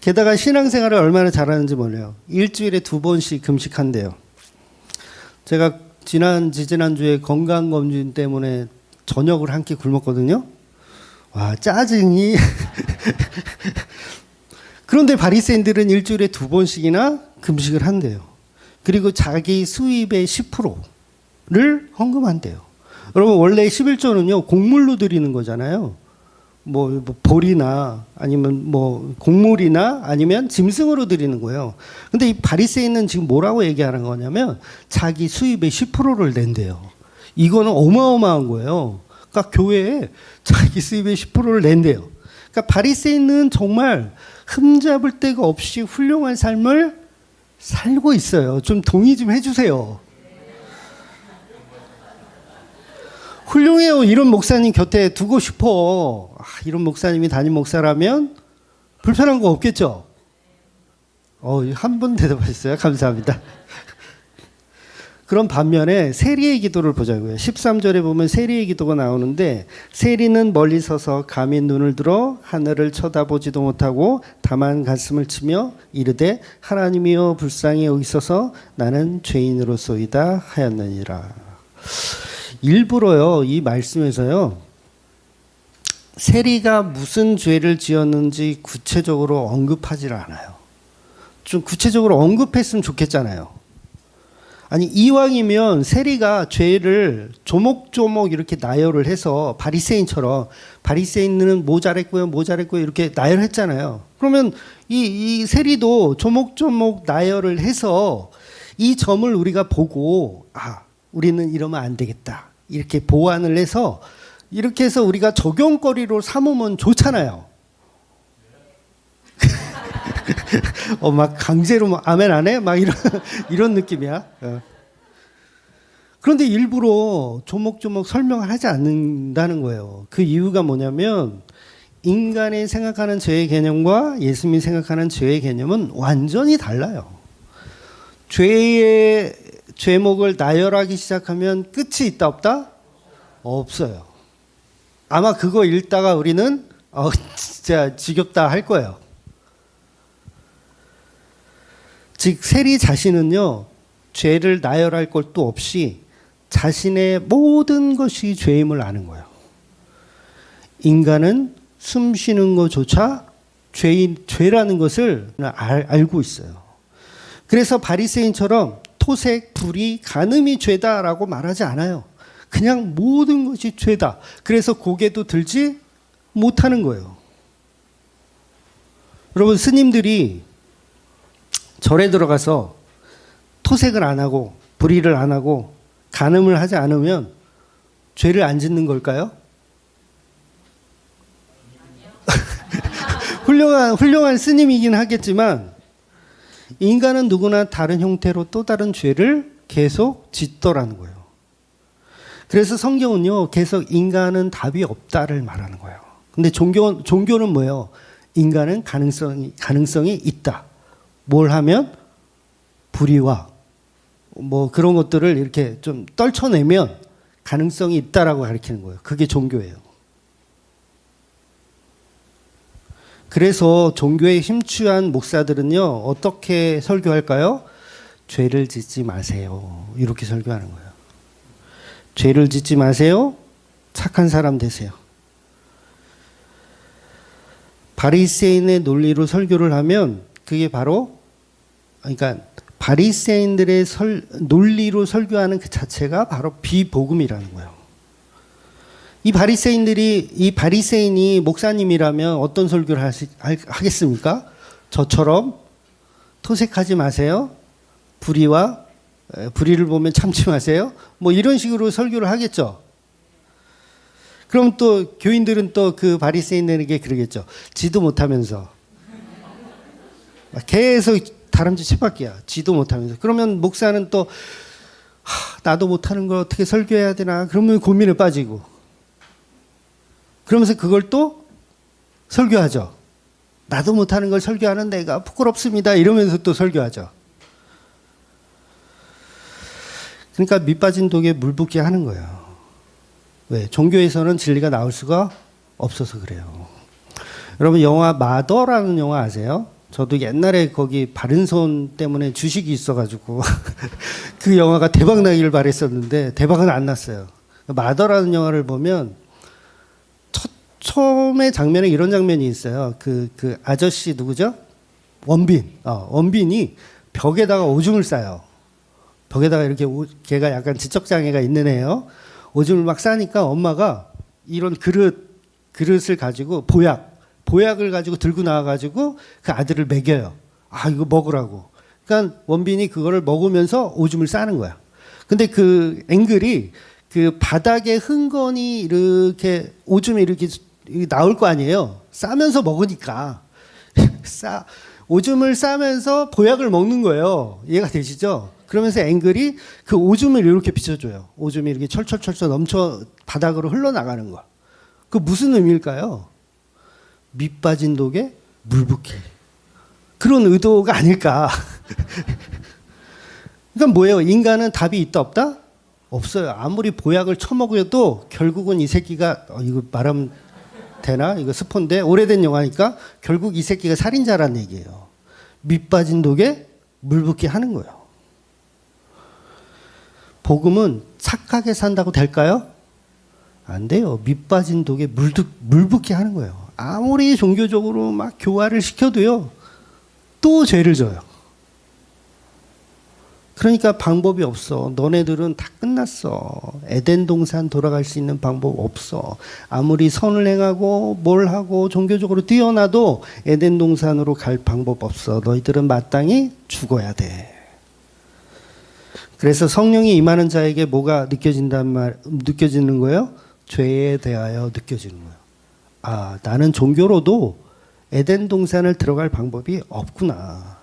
[SPEAKER 1] 게다가 신앙생활을 얼마나 잘하는지 몰라요. 일주일에 2번씩 금식한대요. 제가 지난주에 건강검진 때문에 저녁을 한 끼 굶었거든요. 와 짜증이. 그런데 바리새인들은 일주일에 2번씩이나 금식을 한대요. 그리고 자기 수입의 10%를 헌금한대요. 여러분 원래 11조는요 곡물로 드리는 거잖아요. 뭐 보리나 아니면 뭐 곡물이나 아니면 짐승으로 드리는 거예요. 근데 이 바리새인은 지금 뭐라고 얘기하는 거냐면 자기 수입의 10%를 낸대요. 이거는 어마어마한 거예요. 그러니까 교회에 자기 수입의 10%를 낸대요. 그러니까 바리새인은 정말 흠잡을 데가 없이 훌륭한 삶을 살고 있어요. 좀 동의 좀 해주세요. 훌륭해요. 이런 목사님 곁에 두고 싶어. 이런 목사님이 담임 목사라면 불편한 거 없겠죠? 한 번 대답하셨어요. 감사합니다. 그런 반면에 세리의 기도를 보자고요. 13절에 보면 세리의 기도가 나오는데 세리는 멀리 서서 감히 눈을 들어 하늘을 쳐다보지도 못하고 다만 가슴을 치며 이르되 하나님이여 불쌍히 여기소서 나는 죄인으로소이다 하였느니라. 일부러요 이 말씀에서요 세리가 무슨 죄를 지었는지 구체적으로 언급하지를 않아요. 좀 구체적으로 언급했으면 좋겠잖아요. 아니 이왕이면 세리가 죄를 조목조목 이렇게 나열을 해서 바리새인처럼 바리새인은 뭐 잘했고요 이렇게 나열했잖아요. 그러면 이 세리도 조목조목 나열을 해서 이 점을 우리가 보고 우리는 이러면 안 되겠다 이렇게 보완을 해서 이렇게 해서 우리가 적용거리로 삼으면 좋잖아요. 막 강제로 아멘 안 해? 막 이런 느낌이야. 그런데 일부러 조목조목 설명을 하지 않는다는 거예요. 그 이유가 뭐냐면 인간이 생각하는 죄의 개념과 예수님이 생각하는 죄의 개념은 완전히 달라요. 죄의 죄목을 나열하기 시작하면 끝이 있다 없다? 없어요. 아마 그거 읽다가 우리는 진짜 지겹다 할 거예요. 즉 세리 자신은요 죄를 나열할 것도 없이 자신의 모든 것이 죄임을 아는 거예요. 인간은 숨 쉬는 것조차 죄라는 것을 알고 있어요. 그래서 바리새인처럼 토색, 불의, 간음이 죄다라고 말하지 않아요. 그냥 모든 것이 죄다. 그래서 고개도 들지 못하는 거예요. 여러분 스님들이 절에 들어가서 토색을 안 하고 불의를 안 하고 간음을 하지 않으면 죄를 안 짓는 걸까요? 훌륭한 스님이긴 하겠지만 인간은 누구나 다른 형태로 또 다른 죄를 계속 짓더라는 거예요. 그래서 성경은요 계속 인간은 답이 없다를 말하는 거예요. 근데 종교는 뭐예요? 인간은 가능성이 있다. 뭘 하면 불의와 뭐 그런 것들을 이렇게 좀 떨쳐내면 가능성이 있다라고 가르치는 거예요. 그게 종교예요. 그래서 종교에 심취한 목사들은요 어떻게 설교할까요? 죄를 짓지 마세요. 이렇게 설교하는 거예요. 죄를 짓지 마세요. 착한 사람 되세요. 바리새인의 논리로 설교를 하면 그게 바로 그러니까 바리새인들의 논리로 설교하는 그 자체가 바로 비복음이라는 거예요. 이 바리새인이 목사님이라면 어떤 설교를 하겠습니까? 저처럼 토색하지 마세요. 불의를 보면 참지 마세요. 뭐 이런 식으로 설교를 하겠죠. 그럼 또 교인들은 또 그 바리새인에게 그러겠죠. 지도 못하면서 계속 다람쥐 쳇바퀴야. 지도 못하면서. 그러면 목사는 또 나도 못하는 걸 어떻게 설교해야 되나. 그러면 고민에 빠지고. 그러면서 그걸 또 설교하죠. 나도 못하는 걸 설교하는 내가 부끄럽습니다. 이러면서 또 설교하죠. 그러니까 밑빠진 독에 물 붓게 하는 거예요. 왜? 종교에서는 진리가 나올 수가 없어서 그래요. 여러분 영화 마더라는 영화 아세요? 저도 옛날에 거기 바른손 때문에 주식이 있어가지고 그 영화가 대박 나기를 바랬었는데 대박은 안 났어요. 마더라는 영화를 보면 처음에 장면에 이런 장면이 있어요. 그 아저씨 누구죠? 원빈이 벽에다가 오줌을 싸요. 벽에다가 이렇게 걔가 약간 지적장애가 있는 애예요. 오줌을 막 싸니까 엄마가 이런 그릇을 가지고 보약을 가지고 들고 나와가지고 그 아들을 먹여요. 이거 먹으라고. 그러니까 원빈이 그거를 먹으면서 오줌을 싸는 거야. 근데 그 앵글이 그 바닥에 흥건히 이렇게 오줌이 이렇게 나올 거 아니에요. 싸면서 먹으니까. 오줌을 싸면서 보약을 먹는 거예요. 이해가 되시죠? 그러면서 앵글이 그 오줌을 이렇게 비춰줘요. 오줌이 이렇게 철철철철 넘쳐 바닥으로 흘러나가는 거. 그 무슨 의미일까요? 밑 빠진 독에 물 붓기. 그런 의도가 아닐까. 그러니까 뭐예요? 인간은 답이 있다 없다? 없어요. 아무리 보약을 처먹어도 결국은 이 새끼가 이거 말하면 되나? 이거 스폰데 오래된 영화니까 결국 이 새끼가 살인자란 얘기예요. 밑 빠진 독에 물 붓게 하는 거예요. 복음은 착하게 산다고 될까요? 안 돼요. 밑 빠진 독에 물 붓게 하는 거예요. 아무리 종교적으로 막 교화를 시켜도요, 또 죄를 져요. 그러니까 방법이 없어. 너네들은 다 끝났어. 에덴 동산 돌아갈 수 있는 방법 없어. 아무리 선을 행하고 뭘 하고 종교적으로 뛰어나도 에덴 동산으로 갈 방법 없어. 너희들은 마땅히 죽어야 돼. 그래서 성령이 임하는 자에게 뭐가 느껴지는 거예요? 죄에 대하여 느껴지는 거예요. 아, 나는 종교로도 에덴 동산을 들어갈 방법이 없구나.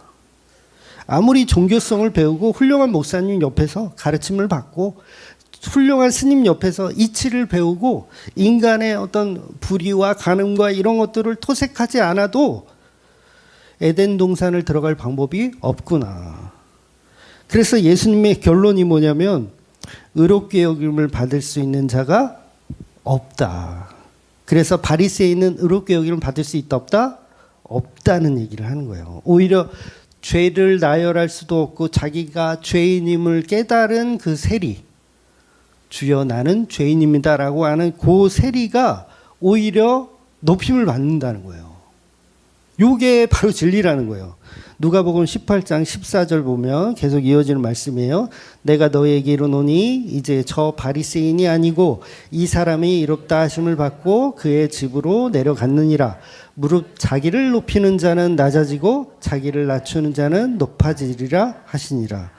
[SPEAKER 1] 아무리 종교성을 배우고 훌륭한 목사님 옆에서 가르침을 받고 훌륭한 스님 옆에서 이치를 배우고 인간의 어떤 불의와 간음과 이런 것들을 토색하지 않아도 에덴 동산을 들어갈 방법이 없구나. 그래서 예수님의 결론이 뭐냐면 의롭게 여김을 받을 수 있는 자가 없다. 그래서 바리새인은 의롭게 여김을 받을 수 있다 없다? 없다는 얘기를 하는 거예요. 오히려 죄를 나열할 수도 없고 자기가 죄인임을 깨달은 그 세리, 주여 나는 죄인입니다라고 하는 그 세리가 오히려 높임을 받는다는 거예요. 이게 바로 진리라는 거예요. 누가복음 18장 14절 보면 계속 이어지는 말씀이에요. 내가 너에게 이르노니 이제 저 바리새인이 아니고 이 사람이 이롭다 하심을 받고 그의 집으로 내려갔느니라. 무릇 자기를 높이는 자는 낮아지고 자기를 낮추는 자는 높아지리라 하시니라.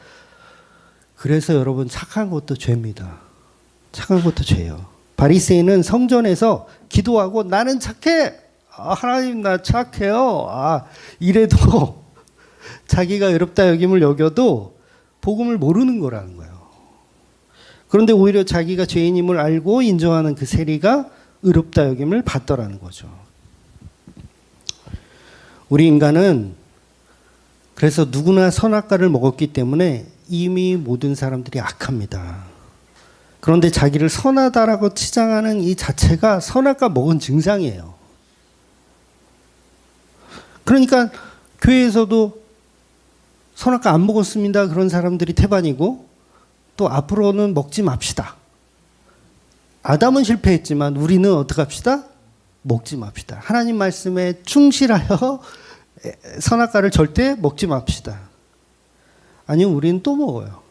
[SPEAKER 1] 그래서 여러분 착한 것도 죄입니다. 착한 것도 죄예요. 바리새인은 성전에서 기도하고 나는 착해. 하나님 나 착해요. 이래도 자기가 의롭다 여김을 여겨도 복음을 모르는 거라는 거예요. 그런데 오히려 자기가 죄인임을 알고 인정하는 그 세리가 의롭다 여김을 받더라는 거죠. 우리 인간은 그래서 누구나 선악과를 먹었기 때문에 이미 모든 사람들이 악합니다. 그런데 자기를 선하다라고 치장하는 이 자체가 선악과 먹은 증상이에요. 그러니까 교회에서도 선악과 안 먹었습니다. 그런 사람들이 태반이고 또 앞으로는 먹지 맙시다. 아담은 실패했지만 우리는 어떻게 합시다? 먹지 맙시다. 하나님 말씀에 충실하여 선악과를 절대 먹지 맙시다. 아니면 우리는 또 먹어요.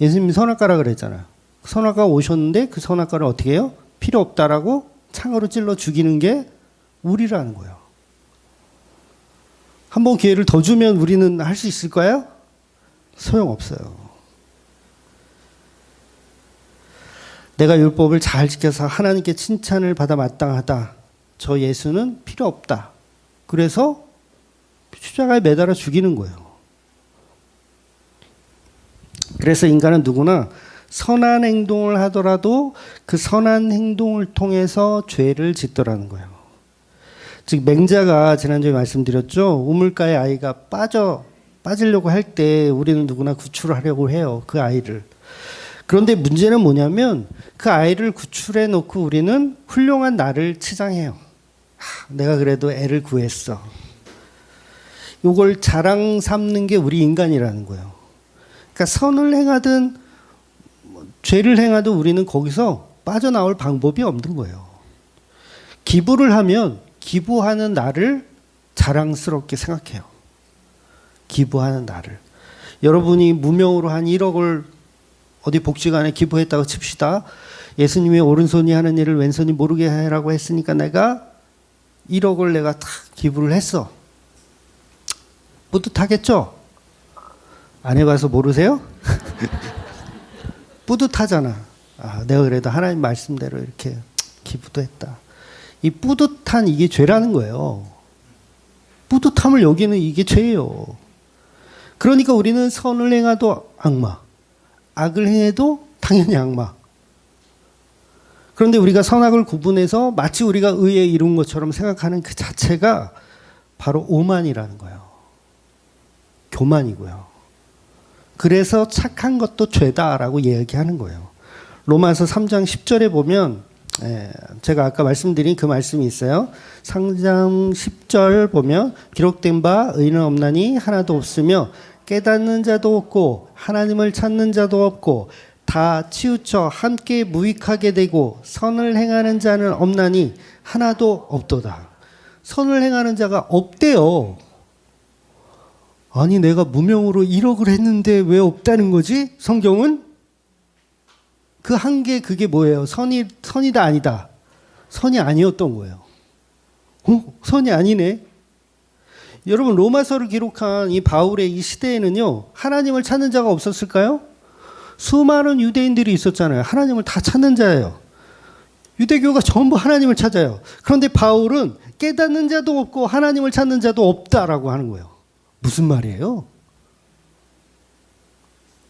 [SPEAKER 1] 예수님이 선악과라 그랬잖아요. 선악과 오셨는데 그 선악과를 어떻게 해요? 필요 없다라고 창으로 찔러 죽이는 게 우리라는 거예요. 한 번 기회를 더 주면 우리는 할 수 있을까요? 소용없어요. 내가 율법을 잘 지켜서 하나님께 칭찬을 받아 마땅하다. 저 예수는 필요 없다. 그래서 십자가에 매달아 죽이는 거예요. 그래서 인간은 누구나 선한 행동을 하더라도 그 선한 행동을 통해서 죄를 짓더라는 거예요. 즉 맹자가 지난주에 말씀드렸죠. 우물가에 아이가 빠지려고 할 때 우리는 누구나 구출하려고 해요. 그 아이를. 그런데 문제는 뭐냐면 그 아이를 구출해 놓고 우리는 훌륭한 나를 치장해요. 내가 그래도 애를 구했어. 이걸 자랑 삼는 게 우리 인간이라는 거예요. 그러니까 선을 행하든 죄를 행하든 우리는 거기서 빠져나올 방법이 없는 거예요. 기부를 하면 기부하는 나를 자랑스럽게 생각해요. 기부하는 나를. 여러분이 무명으로 한 1억을 어디 복지관에 기부했다고 칩시다. 예수님이 오른손이 하는 일을 왼손이 모르게 하라고 했으니까 내가 1억을 내가 다 기부를 했어. 뿌듯하겠죠? 안 해봐서 모르세요? 뿌듯하잖아. 내가 그래도 하나님 말씀대로 이렇게 기부도 했다. 이 뿌듯한 이게 죄라는 거예요. 뿌듯함을 여기는 이게 죄예요. 그러니까 우리는 선을 행해도 악마, 악을 행해도 당연히 악마. 그런데 우리가 선악을 구분해서 마치 우리가 의에 이룬 것처럼 생각하는 그 자체가 바로 오만이라는 거예요. 교만이고요. 그래서 착한 것도 죄다라고 이야기하는 거예요. 로마서 3장 10절에 보면 제가 아까 말씀드린 그 말씀이 있어요. 3장 10절 보면 기록된 바 의인은 없나니 하나도 없으며 깨닫는 자도 없고 하나님을 찾는 자도 없고 다 치우쳐 함께 무익하게 되고 선을 행하는 자는 없나니 하나도 없도다. 선을 행하는 자가 없대요. 아니 내가 무명으로 1억을 했는데 왜 없다는 거지? 성경은 그 한 게 그게 뭐예요? 선이다 아니다. 선이 아니었던 거예요. 선이 아니네. 여러분 로마서를 기록한 이 바울의 이 시대에는요. 하나님을 찾는 자가 없었을까요? 수많은 유대인들이 있었잖아요. 하나님을 다 찾는 자예요. 유대교가 전부 하나님을 찾아요. 그런데 바울은 깨닫는 자도 없고 하나님을 찾는 자도 없다라고 하는 거예요. 무슨 말이에요?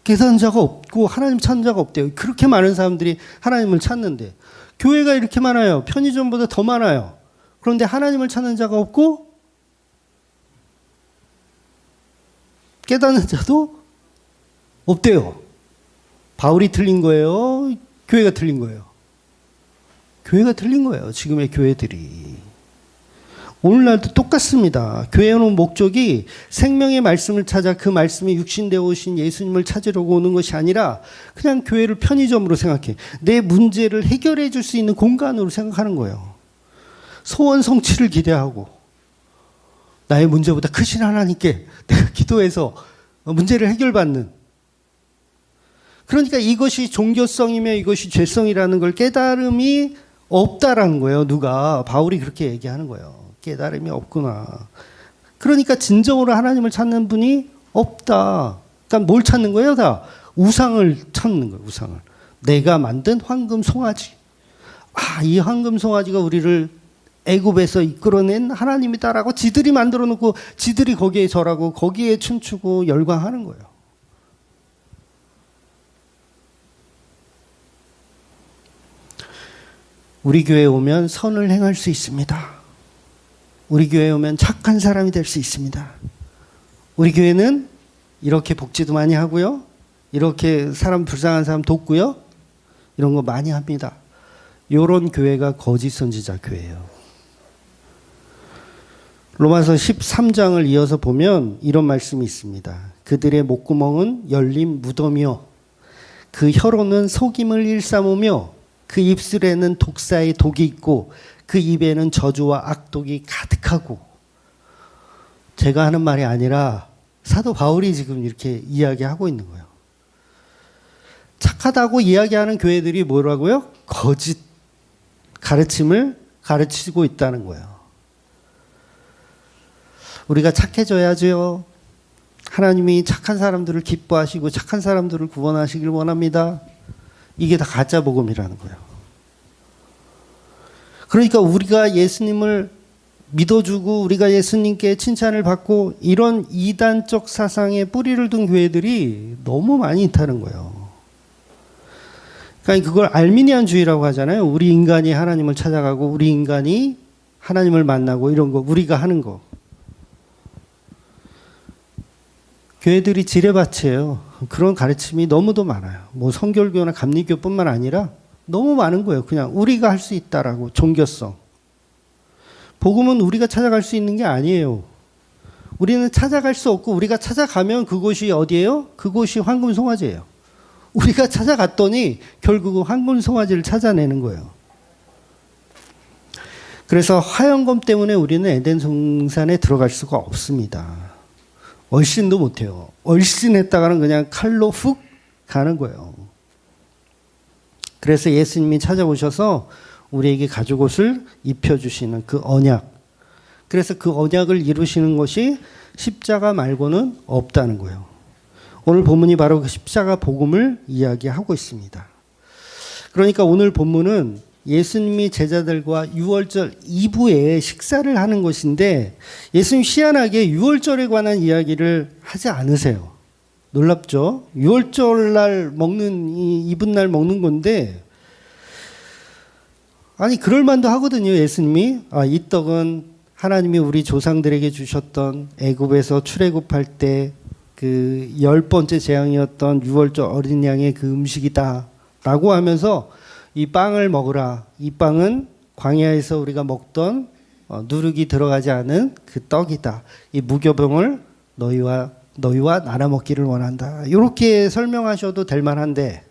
[SPEAKER 1] 깨닫는 자가 없고 하나님 찾는 자가 없대요. 그렇게 많은 사람들이 하나님을 찾는데 교회가 이렇게 많아요. 편의점보다 더 많아요. 그런데 하나님을 찾는 자가 없고 깨닫는 자도 없대요. 바울이 틀린 거예요? 교회가 틀린 거예요? 교회가 틀린 거예요. 지금의 교회들이. 오늘날도 똑같습니다. 교회는 목적이 생명의 말씀을 찾아 그 말씀이 육신되어 오신 예수님을 찾으려고 오는 것이 아니라 그냥 교회를 편의점으로 생각해. 내 문제를 해결해 줄 수 있는 공간으로 생각하는 거예요. 소원 성취를 기대하고 나의 문제보다 크신 하나님께 내가 기도해서 문제를 해결받는. 그러니까 이것이 종교성이며 이것이 죄성이라는 걸 깨달음이 없다라는 거예요. 누가 바울이 그렇게 얘기하는 거예요. 깨달음이 없구나. 그러니까 진정으로 하나님을 찾는 분이 없다. 그러니까 뭘 찾는 거예요? 다 우상을 찾는 거예요. 우상을. 내가 만든 황금 송아지. 이 황금 송아지가 우리를 애굽에서 이끌어낸 하나님이다라고 지들이 만들어 놓고 지들이 거기에 절하고 거기에 춤추고 열광하는 거예요. 우리 교회에 오면 선을 행할 수 있습니다. 우리 교회에 오면 착한 사람이 될 수 있습니다. 우리 교회는 이렇게 복지도 많이 하고요. 이렇게 사람 불쌍한 사람 돕고요. 이런 거 많이 합니다. 이런 교회가 거짓 선지자 교회예요. 로마서 13장을 이어서 보면 이런 말씀이 있습니다. 그들의 목구멍은 열린 무덤이요. 그 혀로는 속임을 일삼으며 그 입술에는 독사의 독이 있고 그 입에는 저주와 악독이 가득하고. 제가 하는 말이 아니라 사도 바울이 지금 이렇게 이야기하고 있는 거예요. 착하다고 이야기하는 교회들이 뭐라고요? 거짓 가르침을 가르치고 있다는 거예요. 우리가 착해져야죠. 하나님이 착한 사람들을 기뻐하시고 착한 사람들을 구원하시길 원합니다. 이게 다 가짜 복음이라는 거예요. 그러니까 우리가 예수님을 믿어주고 우리가 예수님께 칭찬을 받고 이런 이단적 사상에 뿌리를 둔 교회들이 너무 많이 있다는 거예요. 그러니까 그걸 알미니안주의라고 하잖아요. 우리 인간이 하나님을 찾아가고 우리 인간이 하나님을 만나고 이런 거 우리가 하는 거. 교회들이 지뢰밭이에요. 그런 가르침이 너무도 많아요. 뭐 성결교나 감리교뿐만 아니라 너무 많은 거예요. 그냥 우리가 할 수 있다라고 종교성. 복음은 우리가 찾아갈 수 있는 게 아니에요. 우리는 찾아갈 수 없고 우리가 찾아가면 그곳이 어디예요? 그곳이 황금 송아지예요. 우리가 찾아갔더니 결국은 황금 송아지를 찾아내는 거예요. 그래서 화영검 때문에 우리는 에덴 동산에 들어갈 수가 없습니다. 얼씬도 못해요. 얼씬했다가는 그냥 칼로 훅 가는 거예요. 그래서 예수님이 찾아오셔서 우리에게 가죽옷을 입혀주시는 그 언약. 그래서 그 언약을 이루시는 것이 십자가 말고는 없다는 거예요. 오늘 본문이 바로 그 십자가 복음을 이야기하고 있습니다. 그러니까 오늘 본문은 예수님이 제자들과 유월절 이브에 식사를 하는 것인데 예수님 희한하게 유월절에 관한 이야기를 하지 않으세요. 놀랍죠? 유월절 먹는 이브날 먹는 건데 아니 그럴 만도 하거든요. 예수님이 이 떡은 하나님이 우리 조상들에게 주셨던 애굽에서 출애굽할 때 그 10번째 재앙이었던 유월절 어린 양의 그 음식이다라고 하면서 이 빵을 먹으라. 이 빵은 광야에서 우리가 먹던 누룩이 들어가지 않은 그 떡이다. 이 무교병을 너희와 나눠 먹기를 원한다. 이렇게 설명하셔도 될 만한데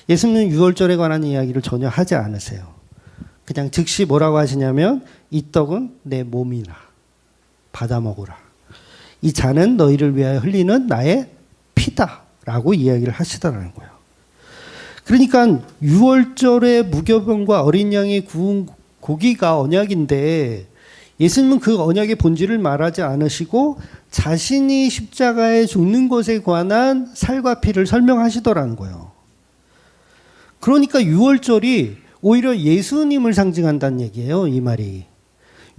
[SPEAKER 1] 예수님은 유월절에 관한 이야기를 전혀 하지 않으세요. 그냥 즉시 뭐라고 하시냐면 이 떡은 내 몸이라 받아 먹으라. 이 잔은 너희를 위하여 흘리는 나의 피다라고 이야기를 하시더라는 거예요. 그러니까 유월절에 무교병과 어린 양이 구운 고기가 언약인데 예수님은 그 언약의 본질을 말하지 않으시고 자신이 십자가에 죽는 것에 관한 살과 피를 설명하시더라는 거예요. 그러니까 유월절이 오히려 예수님을 상징한다는 얘기예요. 이 말이.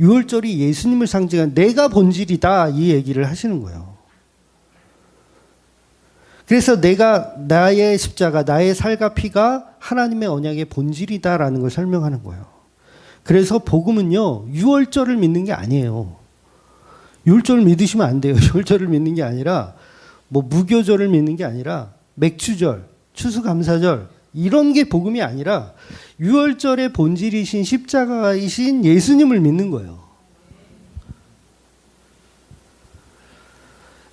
[SPEAKER 1] 유월절이 예수님을 상징한 내가 본질이다 이 얘기를 하시는 거예요. 그래서 나의 십자가, 나의 살과 피가 하나님의 언약의 본질이다라는 걸 설명하는 거예요. 그래서 복음은요, 유월절을 믿는 게 아니에요. 유월절을 믿으시면 안 돼요. 유월절을 믿는 게 아니라, 무교절을 믿는 게 아니라, 맥추절, 추수감사절, 이런 게 복음이 아니라, 유월절의 본질이신 십자가이신 예수님을 믿는 거예요.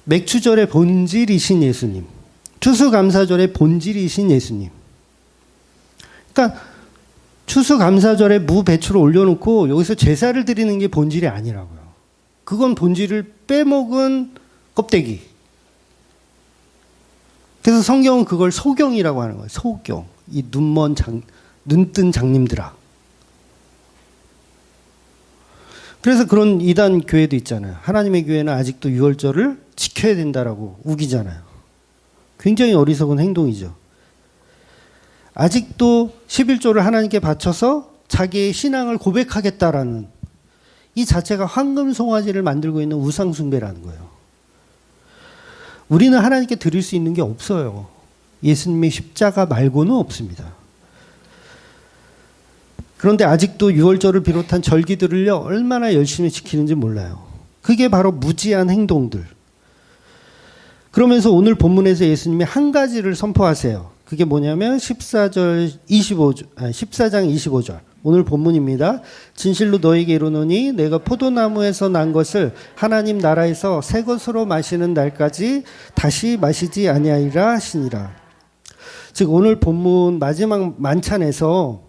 [SPEAKER 1] 맥추절의 본질이신 예수님, 추수감사절의 본질이신 예수님. 그러니까 추수감사절에 무 배추를 올려놓고 여기서 제사를 드리는 게 본질이 아니라고요. 그건 본질을 빼먹은 껍데기. 그래서 성경은 그걸 소경이라고 하는 거예요. 소경. 이 눈뜬 장님들아. 그래서 그런 이단 교회도 있잖아요. 하나님의 교회는 아직도 유월절을 지켜야 된다라고 우기잖아요. 굉장히 어리석은 행동이죠. 아직도 11조를 하나님께 바쳐서 자기의 신앙을 고백하겠다라는 이 자체가 황금 송아지를 만들고 있는 우상 숭배라는 거예요. 우리는 하나님께 드릴 수 있는 게 없어요. 예수님의 십자가 말고는 없습니다. 그런데 아직도 유월절을 비롯한 절기들을요, 얼마나 열심히 지키는지 몰라요. 그게 바로 무지한 행동들. 그러면서 오늘 본문에서 예수님이 한 가지를 선포하세요. 그게 뭐냐면 14장 25절. 오늘 본문입니다. 진실로 너에게 이르노니 내가 포도나무에서 난 것을 하나님 나라에서 새 것으로 마시는 날까지 다시 마시지 아니하리라 하시니라. 즉 오늘 본문 마지막 만찬에서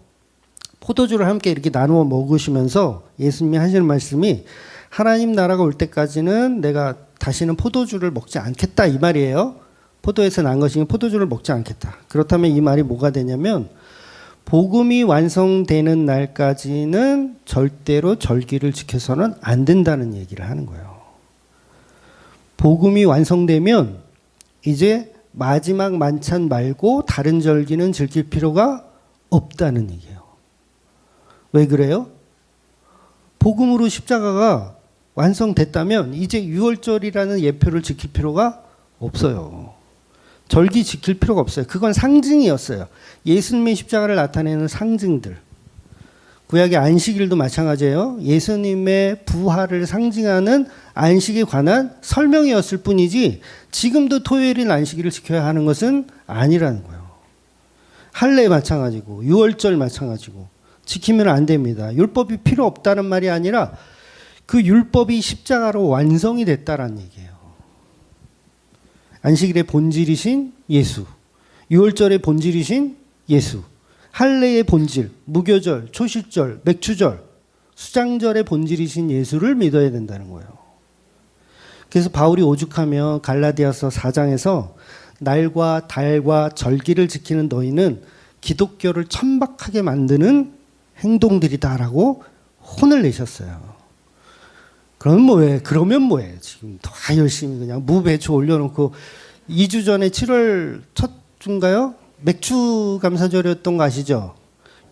[SPEAKER 1] 포도주를 함께 이렇게 나누어 먹으시면서 예수님이 하시는 말씀이 하나님 나라가 올 때까지는 내가 다시는 포도주를 먹지 않겠다 이 말이에요. 포도에서 난 것이니 포도주를 먹지 않겠다. 그렇다면 이 말이 뭐가 되냐면 복음이 완성되는 날까지는 절대로 절기를 지켜서는 안 된다는 얘기를 하는 거예요. 복음이 완성되면 이제 마지막 만찬 말고 다른 절기는 지킬 필요가 없다는 얘기예요. 왜 그래요? 복음으로 십자가가 완성됐다면 이제 유월절이라는 예표를 지킬 필요가 없어요. 절기 지킬 필요가 없어요. 그건 상징이었어요. 예수님의 십자가를 나타내는 상징들. 구약의 안식일도 마찬가지예요. 예수님의 부활을 상징하는 안식에 관한 설명이었을 뿐이지 지금도 토요일인 안식일을 지켜야 하는 것은 아니라는 거예요. 할례 마찬가지고 유월절 마찬가지고 지키면 안 됩니다. 율법이 필요 없다는 말이 아니라 그 율법이 십자가로 완성이 됐다라는 얘기예요. 안식일의 본질이신 예수, 유월절의 본질이신 예수, 할례의 본질, 무교절, 초실절, 맥추절, 수장절의 본질이신 예수를 믿어야 된다는 거예요. 그래서 바울이 오죽하면 갈라디아서 4장에서 날과 달과 절기를 지키는 너희는 기독교를 천박하게 만드는 행동들이다라고 혼을 내셨어요. 그러면 뭐해? 지금 다 열심히 그냥 무배추 올려놓고 2주 전에 7월 첫 주인가요? 맥주 감사절이었던 거 아시죠?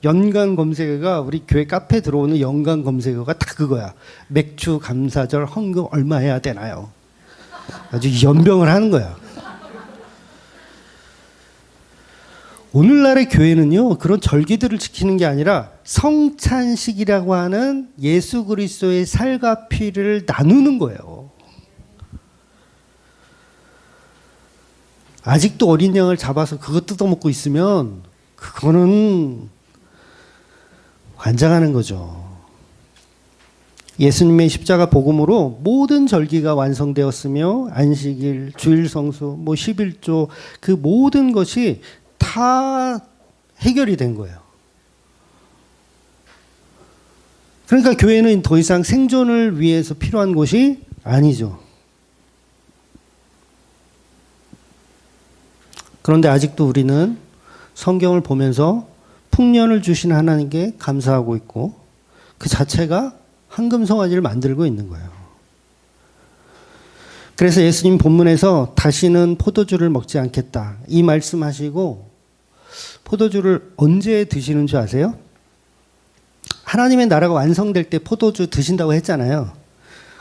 [SPEAKER 1] 연간 검색어가 우리 교회 카페 들어오는 연간 검색어가 다 그거야. 맥주 감사절 헌금 얼마 해야 되나요? 아주 연병을 하는 거야. 오늘날의 교회는요, 그런 절기들을 지키는 게 아니라 성찬식이라고 하는 예수 그리스도의 살과 피를 나누는 거예요. 아직도 어린 양을 잡아서 그거 뜯어먹고 있으면 그거는 환장하는 거죠. 예수님의 십자가 복음으로 모든 절기가 완성되었으며 안식일, 주일 성수, 11조 그 모든 것이 다 해결이 된 거예요. 그러니까 교회는 더 이상 생존을 위해서 필요한 것이 아니죠. 그런데 아직도 우리는 성경을 보면서 풍년을 주신 하나님께 감사하고 있고 그 자체가 황금송아지를 만들고 있는 거예요. 그래서 예수님 본문에서 다시는 포도주를 먹지 않겠다 이 말씀하시고 포도주를 언제 드시는 줄 아세요? 하나님의 나라가 완성될 때 포도주 드신다고 했잖아요.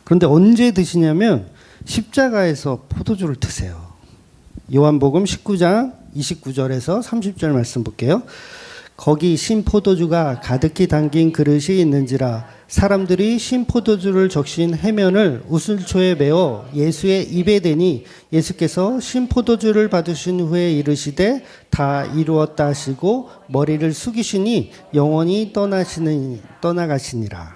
[SPEAKER 1] 그런데 언제 드시냐면 십자가에서 포도주를 드세요. 요한복음 19장 29절에서 30절 말씀 볼게요. 거기 신 포도주가 가득히 담긴 그릇이 있는지라 사람들이 신 포도주를 적신 해면을 우슬초에 메어 예수의 입에 대니 예수께서 신 포도주를 받으신 후에 이르시되 다 이루었다 하시고 머리를 숙이시니 영원히 떠나가시니라.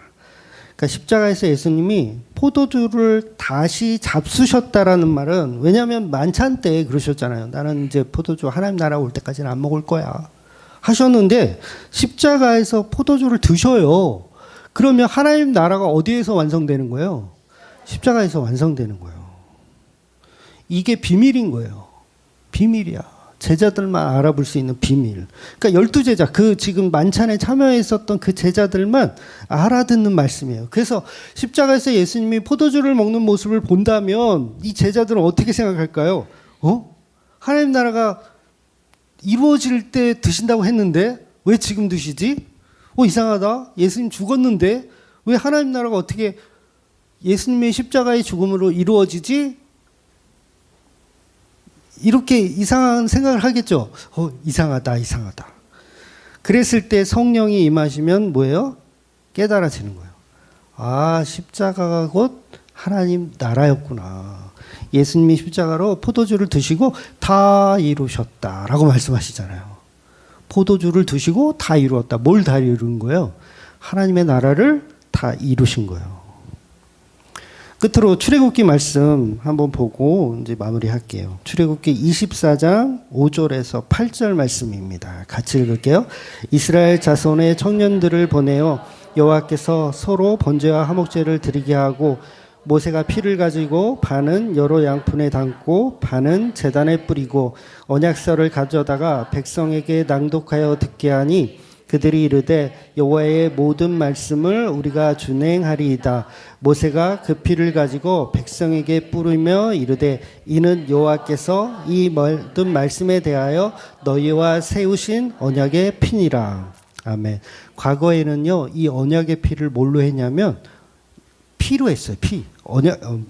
[SPEAKER 1] 그러니까 십자가에서 예수님이 포도주를 다시 잡수셨다라는 말은 왜냐하면 만찬 때 그러셨잖아요. 나는 이제 포도주 하나님 나라 올 때까지는 안 먹을 거야 하셨는데 십자가에서 포도주를 드셔요. 그러면 하나님 나라가 어디에서 완성되는 거예요? 십자가에서 완성되는 거예요. 이게 비밀인 거예요. 비밀이야. 제자들만 알아볼 수 있는 비밀. 그러니까 12제자, 그 지금 만찬에 참여했었던 그 제자들만 알아듣는 말씀이에요. 그래서 십자가에서 예수님이 포도주를 먹는 모습을 본다면 이 제자들은 어떻게 생각할까요? 하나님 나라가 이루어질 때 드신다고 했는데 왜 지금 드시지? 이상하다. 예수님 죽었는데 왜 하나님 나라가 어떻게 예수님의 십자가의 죽음으로 이루어지지? 이렇게 이상한 생각을 하겠죠. 이상하다. 그랬을 때 성령이 임하시면 뭐예요? 깨달아지는 거예요. 아, 십자가가 곧 하나님 나라였구나. 예수님이 십자가로 포도주를 드시고 다 이루셨다라고 말씀하시잖아요. 포도주를 드시고 다 이루었다. 뭘 다 이룬 거예요? 하나님의 나라를 다 이루신 거예요. 끝으로 출애굽기 말씀 한번 보고 이제 마무리할게요. 출애굽기 24장 5절에서 8절 말씀입니다. 같이 읽을게요. 이스라엘 자손의 청년들을 보내어 여호와께서 서로 번제와 화목제를 드리게 하고 모세가 피를 가지고 반은 여러 양푼에 담고 반은 제단에 뿌리고 언약서를 가져다가 백성에게 낭독하여 듣게 하니 그들이 이르되 여호와의 모든 말씀을 우리가 준행하리이다. 모세가 그 피를 가지고 백성에게 뿌리며 이르되 이는 여호와께서 이 모든 말씀에 대하여 너희와 세우신 언약의 피니라. 아멘. 과거에는요 이 언약의 피를 뭘로 했냐면 피로 했어요. 언약을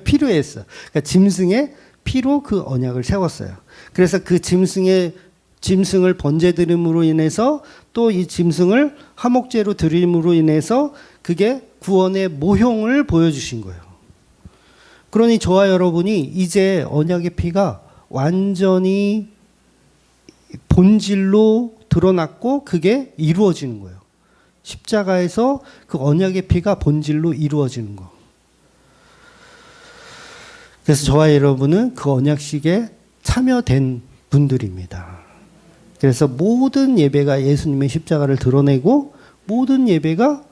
[SPEAKER 1] 피로 했어요. 그러니까 짐승의 피로 그 언약을 세웠어요. 그래서 그 짐승을 번제 드림으로 인해서 또 이 짐승을 화목제로 드림으로 인해서 그게 구원의 모형을 보여주신 거예요. 그러니 저와 여러분이 이제 언약의 피가 완전히 본질로 드러났고 그게 이루어지는 거예요. 십자가에서 그 언약의 피가 본질로 이루어지는 거. 그래서 저와 여러분은 그 언약식에 참여된 분들입니다. 그래서 모든 예배가 예수님의 십자가를 드러내고 모든 예배가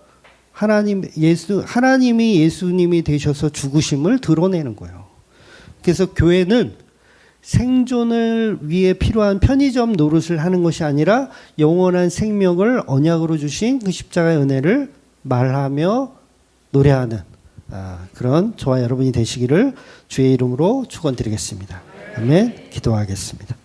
[SPEAKER 1] 하나님이 예수님이 되셔서 죽으심을 드러내는 거예요. 그래서 교회는 생존을 위해 필요한 편의점 노릇을 하는 것이 아니라 영원한 생명을 언약으로 주신 그 십자가의 은혜를 말하며 노래하는 그런 저와 여러분이 되시기를 주의 이름으로 축원드리겠습니다. 아멘. 기도하겠습니다.